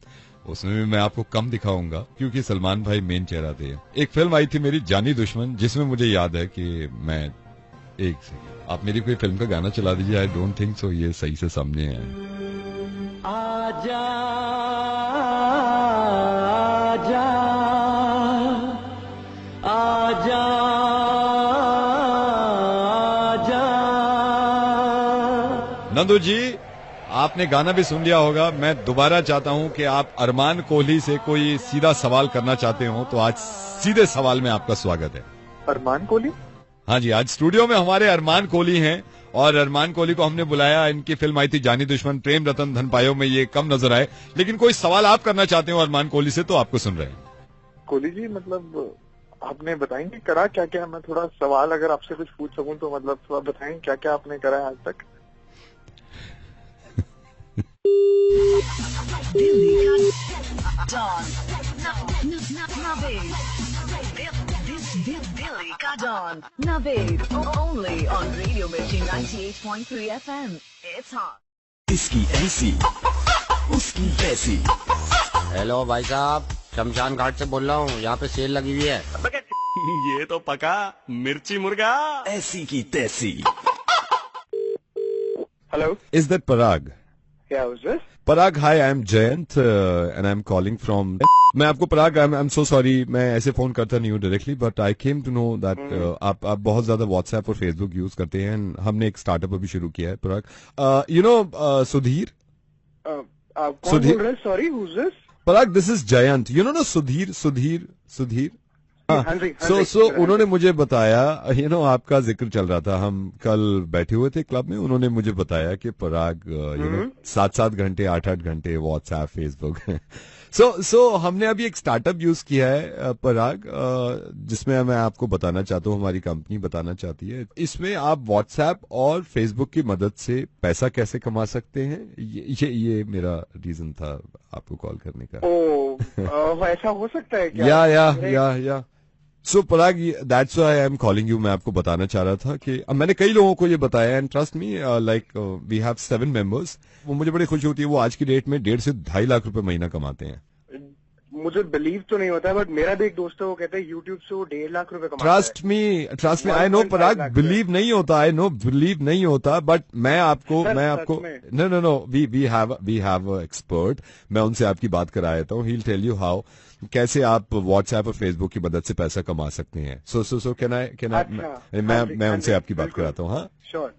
उसमें भी मैं आपको कम दिखाऊंगा क्योंकि सलमान भाई मेन चेहरा थे। एक फिल्म आई थी मेरी जानी दुश्मन, जिसमें मुझे याद है कि मैं एक सेकंड, आप मेरी कोई फिल्म का गाना चला दीजिए। आई डोंट थिंक सो ये सही से सामने है। आजा आजा आजा नंदू जी, आपने गाना भी सुन लिया होगा। मैं दोबारा चाहता हूं कि आप अरमान कोहली से कोई सीधा सवाल करना चाहते हो तो आज सीधे सवाल में आपका स्वागत है। अरमान कोहली? हाँ जी, आज स्टूडियो में हमारे अरमान कोहली हैं और अरमान कोहली को हमने बुलाया। इनकी फिल्म आई थी जानी दुश्मन, प्रेम रतन धन पायो में ये कम नजर आए। लेकिन कोई सवाल आप करना चाहते हो अरमान कोहली से तो आपको सुन रहे हैं। कोहली जी, मतलब आपने बताएंगे करा क्या क्या? मैं थोड़ा सवाल अगर आपसे कुछ पूछ सकूं तो मतलब थोड़ा बताएं क्या क्या आपने करा है आज तक। दिल्ली का don Naved only on Radio Mirchi 98.3 FM। It's hot. इसकी ऐसी उसकी वैसी। हेलो भाई साहब, शमशान घाट से बोल रहा हूँ, यहाँ पे सेल लगी हुई है। ये तो पका मिर्ची मुर्गा ऐसी की तैसी। हेलो, इज दैट पराग? क्या हुआ sir? Parag, hi, I'm Jayant and I'm calling from. मैं आपको पराग, I'm so sorry, मैं ऐसे फोन करता नहीं हूँ directly, but I came to know that आप बहुत ज्यादा व्हाट्सएप और फेसबुक यूज करते हैं। हमने एक स्टार्टअप अभी शुरू किया है पराग। You know Sudhir? कौन बोल रहे हैं? Sorry, who's this? Parag, this is Jayant. You know Sudhir. So उन्होंने मुझे बताया, यू नो आपका जिक्र चल रहा था, हम कल बैठे हुए थे क्लब में, उन्होंने मुझे बताया कि पराग यू नो 7-7 घंटे 8-8 घंटे व्हाट्सएप फेसबुक सो हमने अभी एक स्टार्टअप यूज किया है पराग, जिसमें मैं आपको बताना चाहता हूँ, हमारी कंपनी बताना चाहती है। इसमें आप व्हाट्सएप और फेसबुक की मदद से पैसा कैसे कमा सकते हैं, ये मेरा रीजन था आपको कॉल करने का। ऐसा हो सकता है क्या? या so Parag, that's why I am calling you. मैं आपको बताना चाह रहा था कि मैंने कई लोगों को ये बताया, and trust me, like we have 7 members. वो मुझे बड़ी खुशी होती है, वो आज की डेट में 1.5 से 2.5 लाख रुपए महीना कमाते हैं। मुझे बिलीव तो नहीं होता है, बट मेरा भी एक दोस्त है, वो कहते हैं यूट्यूब से वो 1.5 लाख रुपए कमाता है। Trust me, I know Parag, believe नहीं होता, बट मैं आपको नो, वी हैव एक्सपर्ट। मैं उनसे आपकी बात करा देता हूँ। He will tell you how, कैसे आप व्हाट्सएप और फेसबुक की मदद से पैसा कमा सकते हैं। सो कैन आई मैं उनसे आपकी बात कराता हूँ। हाँ, श्योर।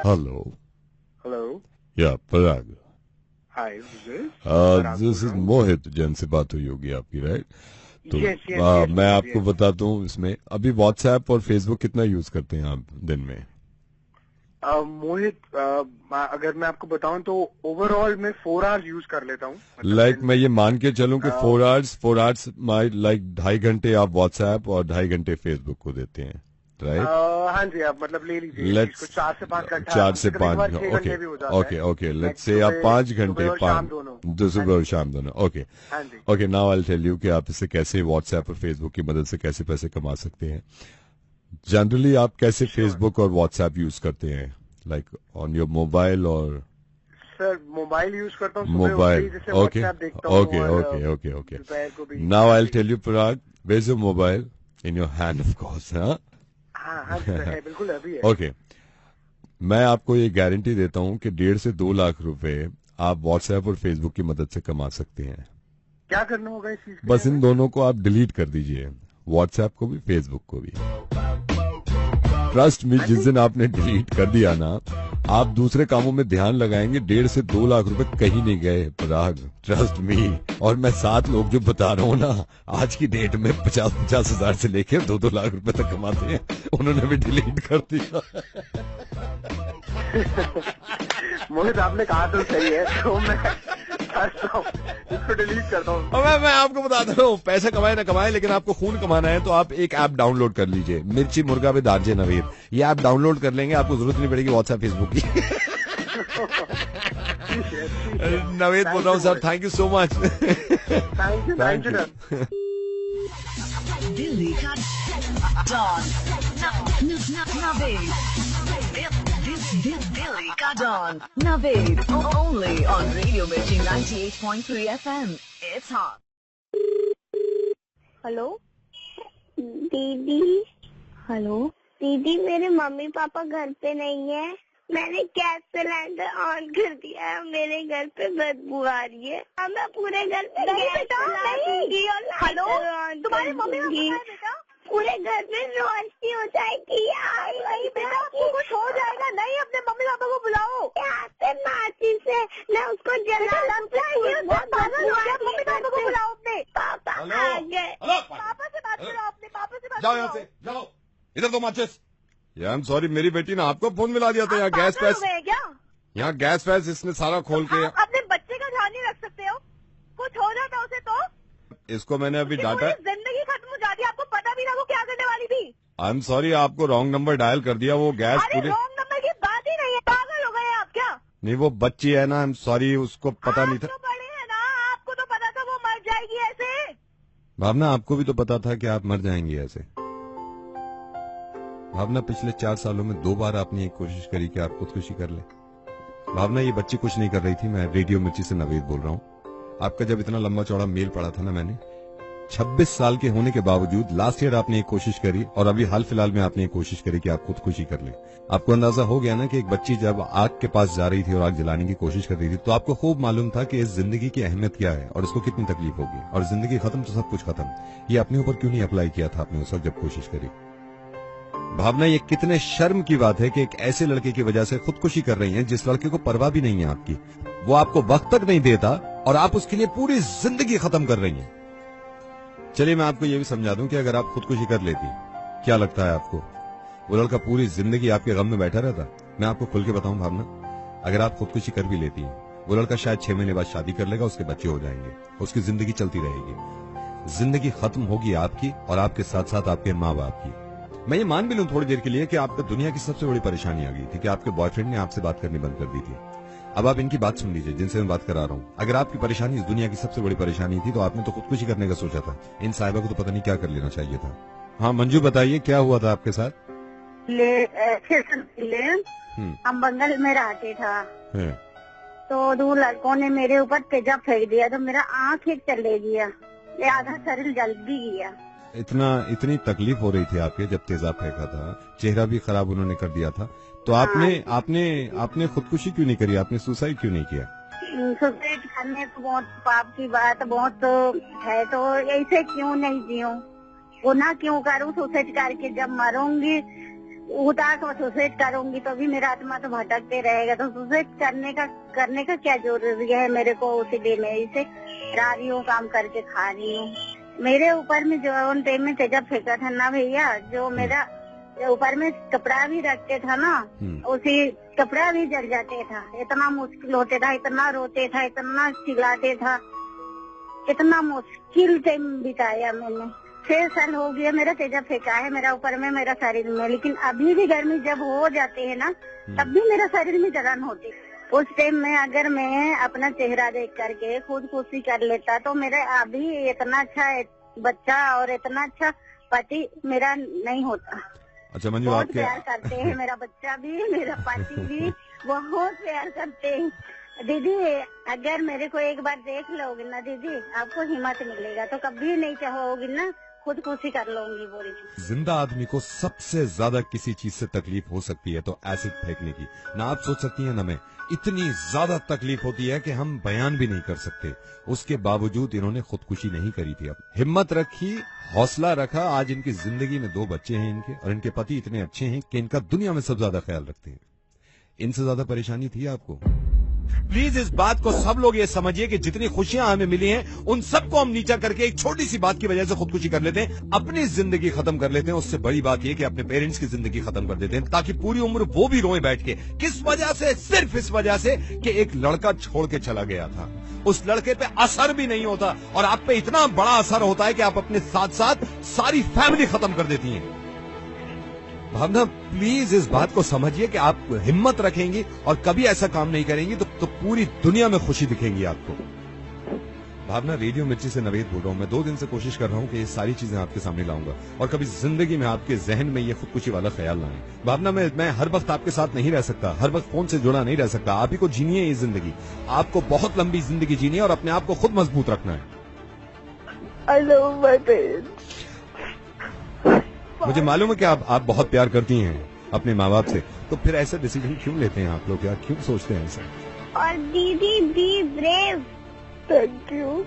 हेलो, या पराग, हाय, दिस इज मोहित, जैन से बात हुई होगी आपकी, राइट? तो मैं आपको बताता हूँ, इसमें अभी व्हाट्सएप और फेसबुक कितना यूज करते हैं आप दिन में? मोहित, अगर मैं आपको बताऊं तो ओवरऑल मैं 4 आवर्स यूज कर लेता हूँ। लाइक मैं ये मान के चलूं कि 4 आवर्स माई लाइक 2.5 घंटे आप व्हाट्सएप और 2.5 घंटे फेसबुक को देते हैं, राइट? हाँ जी, आप मतलब ले लीजिए, 4 से 5 घंटा। 4 से 5 ओके, लेट्स से आप 5 घंटे, सुबह और शाम दोनों। Okay, now I will tell you कि आप इससे कैसे व्हाट्सएप और फेसबुक की मदद से कैसे पैसे कमा सकते हैं। जनरली आप कैसे फेसबुक और व्हाट्सएप यूज करते हैं, लाइक ऑन योर मोबाइल? और सर मोबाइल यूज करता हूँ, mobile. Okay, now I will tell you Parag, where is your mobile? In your hand, of course. हाँ, बिल्कुल अभी है। ओके, मैं आपको ये गारंटी देता हूँ कि 1.5 से 2 लाख रुपए आप व्हाट्सएप और फेसबुक की मदद से कमा सकते हैं। क्या करना होगा इस चीज? बस इन दोनों को आप डिलीट कर दीजिए, व्हाट्सएप को भी फेसबुक को भी। ट्रस्ट मी, जिस दिन आपने डिलीट कर दिया ना, आप दूसरे कामों में ध्यान लगाएंगे 1.5 से 2 लाख रुपए कहीं नहीं गए पराग, ट्रस्ट मी। और मैं 7 लोग जो बता रहा हूँ ना, आज की डेट में 50-50 हजार से लेकर 2-2 लाख रुपए तक कमाते हैं, उन्होंने भी डिलीट कर दिया। मोहित आपने कहा तो सही है, तो मैं इसको डिलीट करता हूँ। मैं आपको बताता हूँ, पैसा कमाए ना कमाए, लेकिन आपको खून कमाना है तो आप एक ऐप डाउनलोड कर लीजिए, मिर्ची मुर्गा विद आरजे नवीद। ये ऐप डाउनलोड कर लेंगे, आपको जरूरत नहीं पड़ेगी व्हाट्सएप फेसबुक की। नवीद बोल रहा हूँ sir, thank you so much. Thank you. Delhi का डॉन नवेद, दिल्ली का don Naved, only on Radio Mirchi 98.3 FM. It's hot. Hello दीदी। हेलो दीदी, मेरे मम्मी पापा घर पे नहीं है। मैंने गैस सिलेंडर ऑन कर दिया है, मेरे घर पे बदबू आ रही है। अब मैं पूरे घर पे गैस जला दूंगी और हेलो तुम्हारे मम्मी पापा पूरे घर में रोशनी हो जाएगी। नहीं बेटा, आपको कुछ हो जाएगा। नहीं, अपने मम्मी पापा को बुलाओ। यहाँ पे माची से मैं उसको जला दूंगी। मम्मी पापा को बुलाओ अपने। पापा आ गए। पापा से बात करो, अपने पापा से बात जाओ यहाँ से, जाओ इधर दो माचिस। यार आई एम सॉरी, मेरी बेटी ने आपको फोन मिला दिया था। यहाँ गैस फैस, यहाँ गैस फैस इसने सारा खोल के। अपने बच्चे का ध्यान नहीं रख सकते हो? कुछ हो जाता उसे तो? इसको मैंने अभी डांटा। जिंदगी खत्म हो जाती, आपको पता भी ना वो क्या करने वाली थी। आई एम सॉरी, आपको रॉन्ग नंबर डायल कर दिया। वो गैस पूरे रॉन्ग नंबर की बात ही नहीं है, पागल हो गए आप क्या? नहीं, वो बच्ची है ना, आई एम सॉरी, उसको पता नहीं था। तो बड़े हैं ना, आपको तो पता था वो मर जाएगी ऐसे। भावना, आपको भी तो पता था कि आप मर जाएंगी ऐसे। भावना, पिछले 4 सालों में 2 बार आपने एक कोशिश करी कि आप खुदकुशी कर ले। भावना, ये बच्ची कुछ नहीं कर रही थी। मैं रेडियो मिर्ची से नवीद बोल रहा हूँ। आपका जब इतना लंबा चौड़ा मेल पड़ा था ना, मैंने 26 साल के होने के बावजूद लास्ट ईयर आपने एक कोशिश करी, और अभी हाल फिलहाल में आपने एक कोशिश करी कि आप खुदकुशी कर ले। आपको अंदाजा हो गया ना कि एक बच्ची जब आग के पास जा रही थी और आग जलाने की कोशिश कर रही थी, तो आपको खूब मालूम था कि इस जिंदगी की अहमियत क्या है और इसको कितनी तकलीफ होगी। और जिंदगी खत्म तो सब कुछ खत्म, ये अपने ऊपर क्यों नहीं अप्लाई किया था आपने उस वक्त जब कोशिश करी। भावना, ये कितने शर्म की बात है कि एक ऐसे लड़के की वजह से खुदकुशी कर रही हैं जिस लड़के को परवाह भी नहीं है आपकी। वो आपको वक्त तक नहीं देता और आप उसके लिए पूरी जिंदगी खत्म कर रही हैं। चलिए मैं आपको ये भी समझा दूं कि अगर आप खुदकुशी कर लेती, क्या लगता है आपको वो लड़का पूरी जिंदगी आपके गम में बैठा रहता? मैं आपको खुल के बताऊं भावना, अगर आप खुदकुशी कर भी लेती हैं, वो लड़का शायद 6 महीने बाद शादी कर लेगा, उसके बच्चे हो जाएंगे, उसकी जिंदगी चलती रहेगी। जिंदगी खत्म होगी आपकी और आपके साथ साथ आपके माँ बाप की। मैं ये मान भी लूं थोड़ी देर के लिए कि आपको दुनिया की सबसे बड़ी परेशानी आ गई थी कि आपके बॉयफ्रेंड ने आपसे बात करनी बंद कर दी थी। अब आप इनकी बात सुन लीजिए जिनसे मैं बात करा रहा हूँ। अगर आपकी परेशानी इस दुनिया की सबसे बड़ी परेशानी थी तो आपने तो खुदकुशी करने का सोचा था। इन साहिबा को तो पता नहीं क्या कर लेना चाहिए था। हाँ मंजू, बताइए क्या हुआ था आपके साथ? 6 साल पहले हम बंगाल में रहते था, तो 2 लड़कों ने मेरे ऊपर तेजाब फेंक दिया, तो मेरा आँख एक चले गया, आधा शरीर जल भी गया। इतनी तकलीफ हो रही थी आपके जब तेजाब फेंका था, चेहरा भी खराब उन्होंने कर दिया था, तो आपने खुदकुशी क्यों नहीं करी? आपने सुसाइड क्यों नहीं किया? सुसाइड करने तो बहुत पाप की बात बहुत है, तो ऐसे क्यों नहीं जीऊं, गुनाह क्यों करूं? सुसाइड करके जब मरूंगी उतार को सुसाइड करूंगी तो भी मेरा आत्मा तो भटकते रहेगा, तो सुसाइड करने का क्या जरूरी है मेरे को? उसी दिन में इसे रह रही हूँ, काम करके खा रही हूँ। मेरे ऊपर में जो उन टाइम में तेजाब फेंका था ना भैया, जो मेरा ऊपर में कपड़ा भी रखते था ना, उसी कपड़ा भी जल जाते था। इतना मुश्किल होते था, इतना रोते था, इतना चिल्लाते था, इतना मुश्किल टाइम बिताया मैंने। 6 साल हो गया मेरा तेजाब फेंका है मेरा ऊपर में, मेरा शरीर में, लेकिन अभी भी गर्मी जब हो जाते है ना, तब भी मेरा शरीर में जलन होती। उस टाइम में अगर मैं अपना चेहरा देख करके खुदकुशी कर लेता तो मेरा अभी इतना अच्छा बच्चा और इतना अच्छा पति मेरा नहीं होता। अच्छा मंजू, बहुत आपके प्यार करते हैं, मेरा बच्चा भी मेरा पति भी बहुत प्यार करते हैं। दीदी अगर मेरे को एक बार देख लोगे ना दीदी, आपको हिम्मत मिलेगा, तो कभी नहीं चाहोगी ना खुदकुशी कर लूंगी बोली। जिंदा आदमी को सबसे ज्यादा किसी चीज से तकलीफ हो सकती है तो एसिड फेंकने की। ना आप सोच सकती हैं ना मैं, इतनी ज्यादा तकलीफ होती है कि हम बयान भी नहीं कर सकते। उसके बावजूद इन्होंने खुदकुशी नहीं करी थी। अब हिम्मत रखी, हौसला रखा, आज इनकी जिंदगी में 2 बच्चे हैं इनके, और इनके पति इतने अच्छे हैं कि इनका दुनिया में सबसे ज्यादा ख्याल रखते हैं। इनसे ज्यादा परेशानी थी आपको? प्लीज इस बात को सब लोग ये समझिए कि जितनी खुशियां हमें मिली हैं उन सबको हम नीचा करके एक छोटी सी बात की वजह से खुदकुशी कर लेते हैं, अपनी जिंदगी खत्म कर लेते हैं। उससे बड़ी बात यह कि अपने पेरेंट्स की जिंदगी खत्म कर देते हैं, ताकि पूरी उम्र वो भी रोए बैठ के। किस वजह से? सिर्फ इस वजह से कि एक लड़का छोड़ के चला गया था। उस लड़के पे असर भी नहीं होता और आप पे इतना बड़ा असर होता है कि आप अपने साथ साथ सारी फैमिली खत्म कर देती हैं। भावना, प्लीज इस बात को समझिए कि आप हिम्मत रखेंगी और कभी ऐसा काम नहीं करेंगी तो पूरी दुनिया में खुशी दिखेंगी आपको। भावना, रेडियो मिर्ची से नवेद बोल रहा हूं। मैं 2 दिन से कोशिश कर रहा हूं कि ये सारी चीजें आपके सामने लाऊंगा और कभी जिंदगी में आपके जहन में ये खुदकुशी वाला ख्याल ना आए। भावना, मैं हर वक्त आपके साथ नहीं रह सकता, हर वक्त फोन से जुड़ा नहीं रह सकता। आप ही को जीनी है ये जिंदगी, आपको बहुत लंबी जिंदगी जीनी है और अपने आप को खुद मजबूत रखना है। I love my parents. मुझे मालूम है कि आप बहुत प्यार करती हैं अपने माँ बाप से, तो फिर ऐसा डिसीजन क्यों लेते हैं आप लोग यार? क्यों सोचते हैं ऐसा? और दीदी बी ब्रेव। Thank you.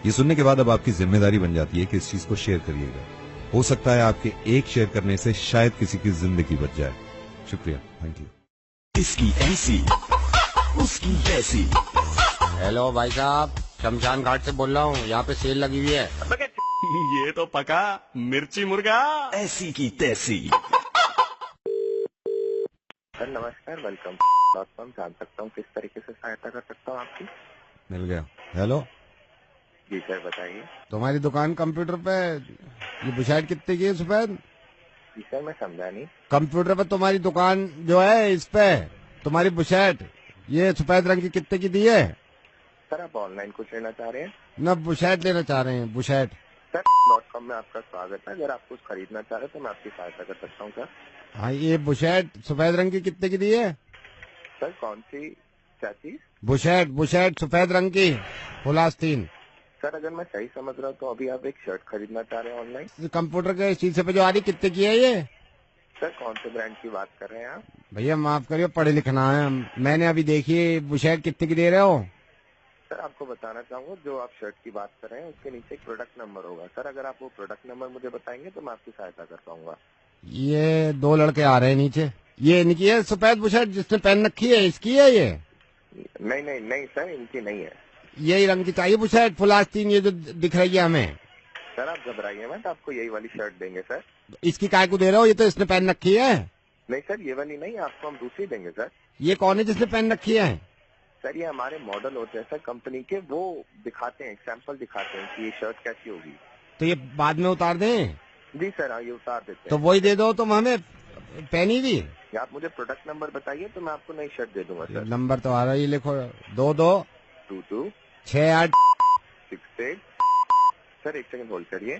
ये सुनने के बाद अब आपकी जिम्मेदारी बन जाती है कि इस चीज को शेयर करिएगा। हो सकता है आपके एक शेयर करने से शायद किसी की जिंदगी बच जाए। शुक्रिया, थैंक यू। इसकी ऐसी उसकी वैसी। हेलो भाई साहब, शमशान घाट से बोल रहा हूँ, यहाँ पे सेल लगी हुई है। ये तो पका मिर्ची मुर्गा ऐसी की तैसी। सर नमस्कार, वेलकम। जान सकता हूँ किस तरीके से सहायता कर सकता हूँ आपकी? मिल गया। हेलो जी सर, बताइए। तुम्हारी दुकान कंप्यूटर पे ये बुशर्ट कितने की है सफेद? जी सर, मैं समझा नहीं। कंप्यूटर पे तुम्हारी दुकान जो है इस पे तुम्हारी बुशर्ट ये सफेद रंग की कितने की दी है? सर आप ऑनलाइन कुछ लेना चाह रहे हैं? न बुशर्ट लेना चाह रहे हैं, बुशर्ट। सर .com में आपका स्वागत है। अगर आप कुछ खरीदना चाह रहे हैं तो मैं आपकी सहायता कर सकता हूँ सर। हाँ, ये बुशर्ट सफेद रंग की कितने की दी है? सर कौन सी क्या चीज? बुशर्ट सफेद रंग की फुल आस्तीन। सर अगर मैं सही समझ रहा हूँ तो अभी आप एक शर्ट खरीदना चाह रहे हैं ऑनलाइन? कंप्यूटर के शीशे पे जो आ रही कितने की है ये? सर कौन से ब्रांड की बात कर रहे हैं आप? भैया माफ करिए, पढ़े लिखना है। मैंने अभी देखी बुशर्ट कितने की दे रहे हो? सर आपको बताना चाहूंगा, जो आप शर्ट की बात कर रहे हैं उसके नीचे एक प्रोडक्ट नंबर होगा। सर अगर आप वो प्रोडक्ट नंबर मुझे बताएंगे तो मैं आपकी सहायता कर पाऊंगा। ये 2 लड़के आ रहे हैं नीचे। ये इनकी है सफेद बुशर्ट जिसने पहन रखी है, इसकी है ये? नहीं सर, इनकी नहीं है। यही रंग की चाहिए बुशर्ट फुल आस्तीन, ये जो दिख रही है हमें। सर आप घबराइए मत, आपको यही वाली शर्ट देंगे सर। इसकी काय को दे रहे हो? ये तो इसने पहन रखी है। नहीं सर, ये वाली नहीं, आपको हम दूसरी देंगे सर। ये कौन है जिसने पहन रखी है? सर ये हमारे मॉडल होते हैं सर कंपनी के, वो दिखाते हैं, एग्जाम्पल दिखाते हैं कि ये शर्ट कैसी होगी। तो ये बाद में उतार दें? जी सर, हाँ ये उतार देते हैं। तो वही दे दो तुम हमें, पहनी भी। आप मुझे प्रोडक्ट नंबर बताइए तो मैं आपको नई शर्ट दे दूंगा सर। नंबर तो आ रहा है, ये लिखो 2222 6868। सर एक सेकंड होल्ड करिए।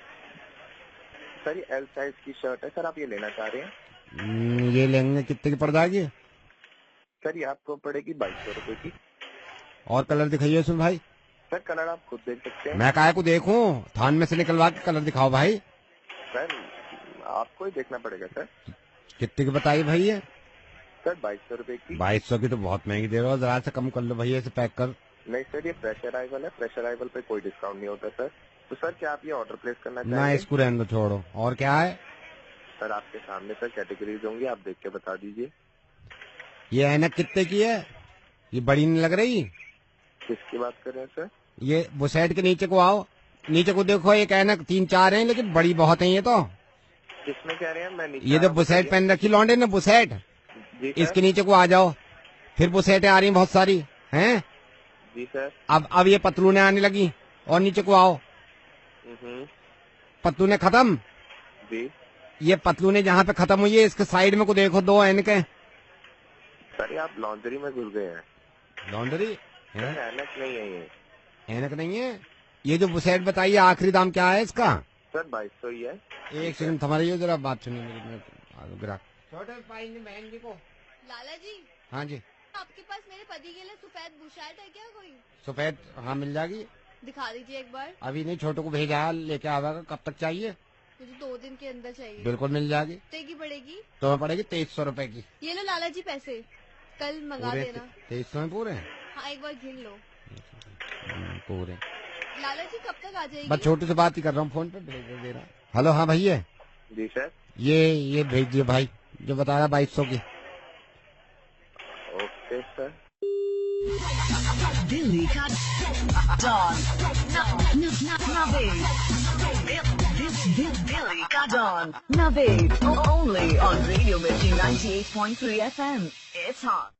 सर ये एल साइज की शर्ट है सर, आप ये लेना चाह रहे हैं? ये लेंगे कितने की पड़ जाएगी? सर ये आपको पड़ेगी 2200 रुपए की। और कलर दिखाइए उसमें भाई। सर कलर आप खुद देख सकते हैं। मैं काहे को देखूं? थान में से निकलवा के कलर दिखाओ भाई। सर आपको ही देखना पड़ेगा सर। कितने की बताइए भाई ये? सर 2200 रुपए की। 2200 की तो बहुत महंगी दे रहे हो, जरा से कम कर लो भैया, इसे पैक कर। नहीं सर, ये फ्रेश अराइवल है, फ्रेश अराइवल पे कोई डिस्काउंट नहीं होता सर। तो सर क्या आप ये ऑर्डर प्लेस करना चाहेंगे? ना, इसको रहने दो, छोड़ो। और क्या है? सर आपके सामने सर कैटेगरीज होंगी, आप देख के बता दीजिए। ये ऐनक कितने की है? ये बड़ी नहीं लग रही? किसकी बात कर रहे हैं सर? ये बुशर्ट के नीचे को आओ, नीचे को देखो, एक ऐनक 3-4 है लेकिन बड़ी बहुत है ये तो। किसमें कह रहे हैं? मैं नीचे ये जो बुशर्ट पहन रखी लौंडे ने, बुशर्ट, इसके नीचे को आ जाओ। फिर बुशर्टें आ रही बहुत सारी हैं। जी सर। अब ये पतलूने आने लगी और नीचे को आओ। पतलूने खत्म जी। ये पतलूने जहाँ पे खत्म हुई है इसके साइड में को देखो, 2 ऐनकें। सर ये आप लॉन्ड्री में घुस गए हैं। लॉन्ड्री? ऐनक नहीं है ये। ऐनक नहीं है? ये जो बुशर्ट बताइए आखिरी दाम क्या है इसका? सर 2200 ही है। एक सेकंड हमारी जरा बात सुनिए मेरी ग्राहक। छोटे भाई ने बहन जी को। लाला जी। हाँ जी। आपके पास मेरे पति के लिए सफेद बुशर्ट है क्या कोई? सफेद? हाँ मिल जाएगी। दिखा दीजिए एक बार। अभी नहीं, छोटू को भेजा लेके आवेगा। कब तक चाहिए? मुझे 2 दिन के अंदर चाहिए। बिल्कुल मिल जाएगी। कितने की पड़ेगी? तो पड़ेगी 2300 रुपए की। ये लो लाला जी पैसे, कल मंगा देना। 2300 में पूरे? हाँ एक बार गिन लो। पूरे। लाला जी कब तक आ जाएगी? बस छोटू से बात ही कर रहा हूँ, फोन पे भेज दे रहा। हेलो, हाँ भैया। जी सर। ये भेज दिए भाई, जो बता रहा 2200 की। Yes sir. दिल्ली का डॉन दिल्ली का don Naved only on Radio Mirchi 98.3 FM। It's hot.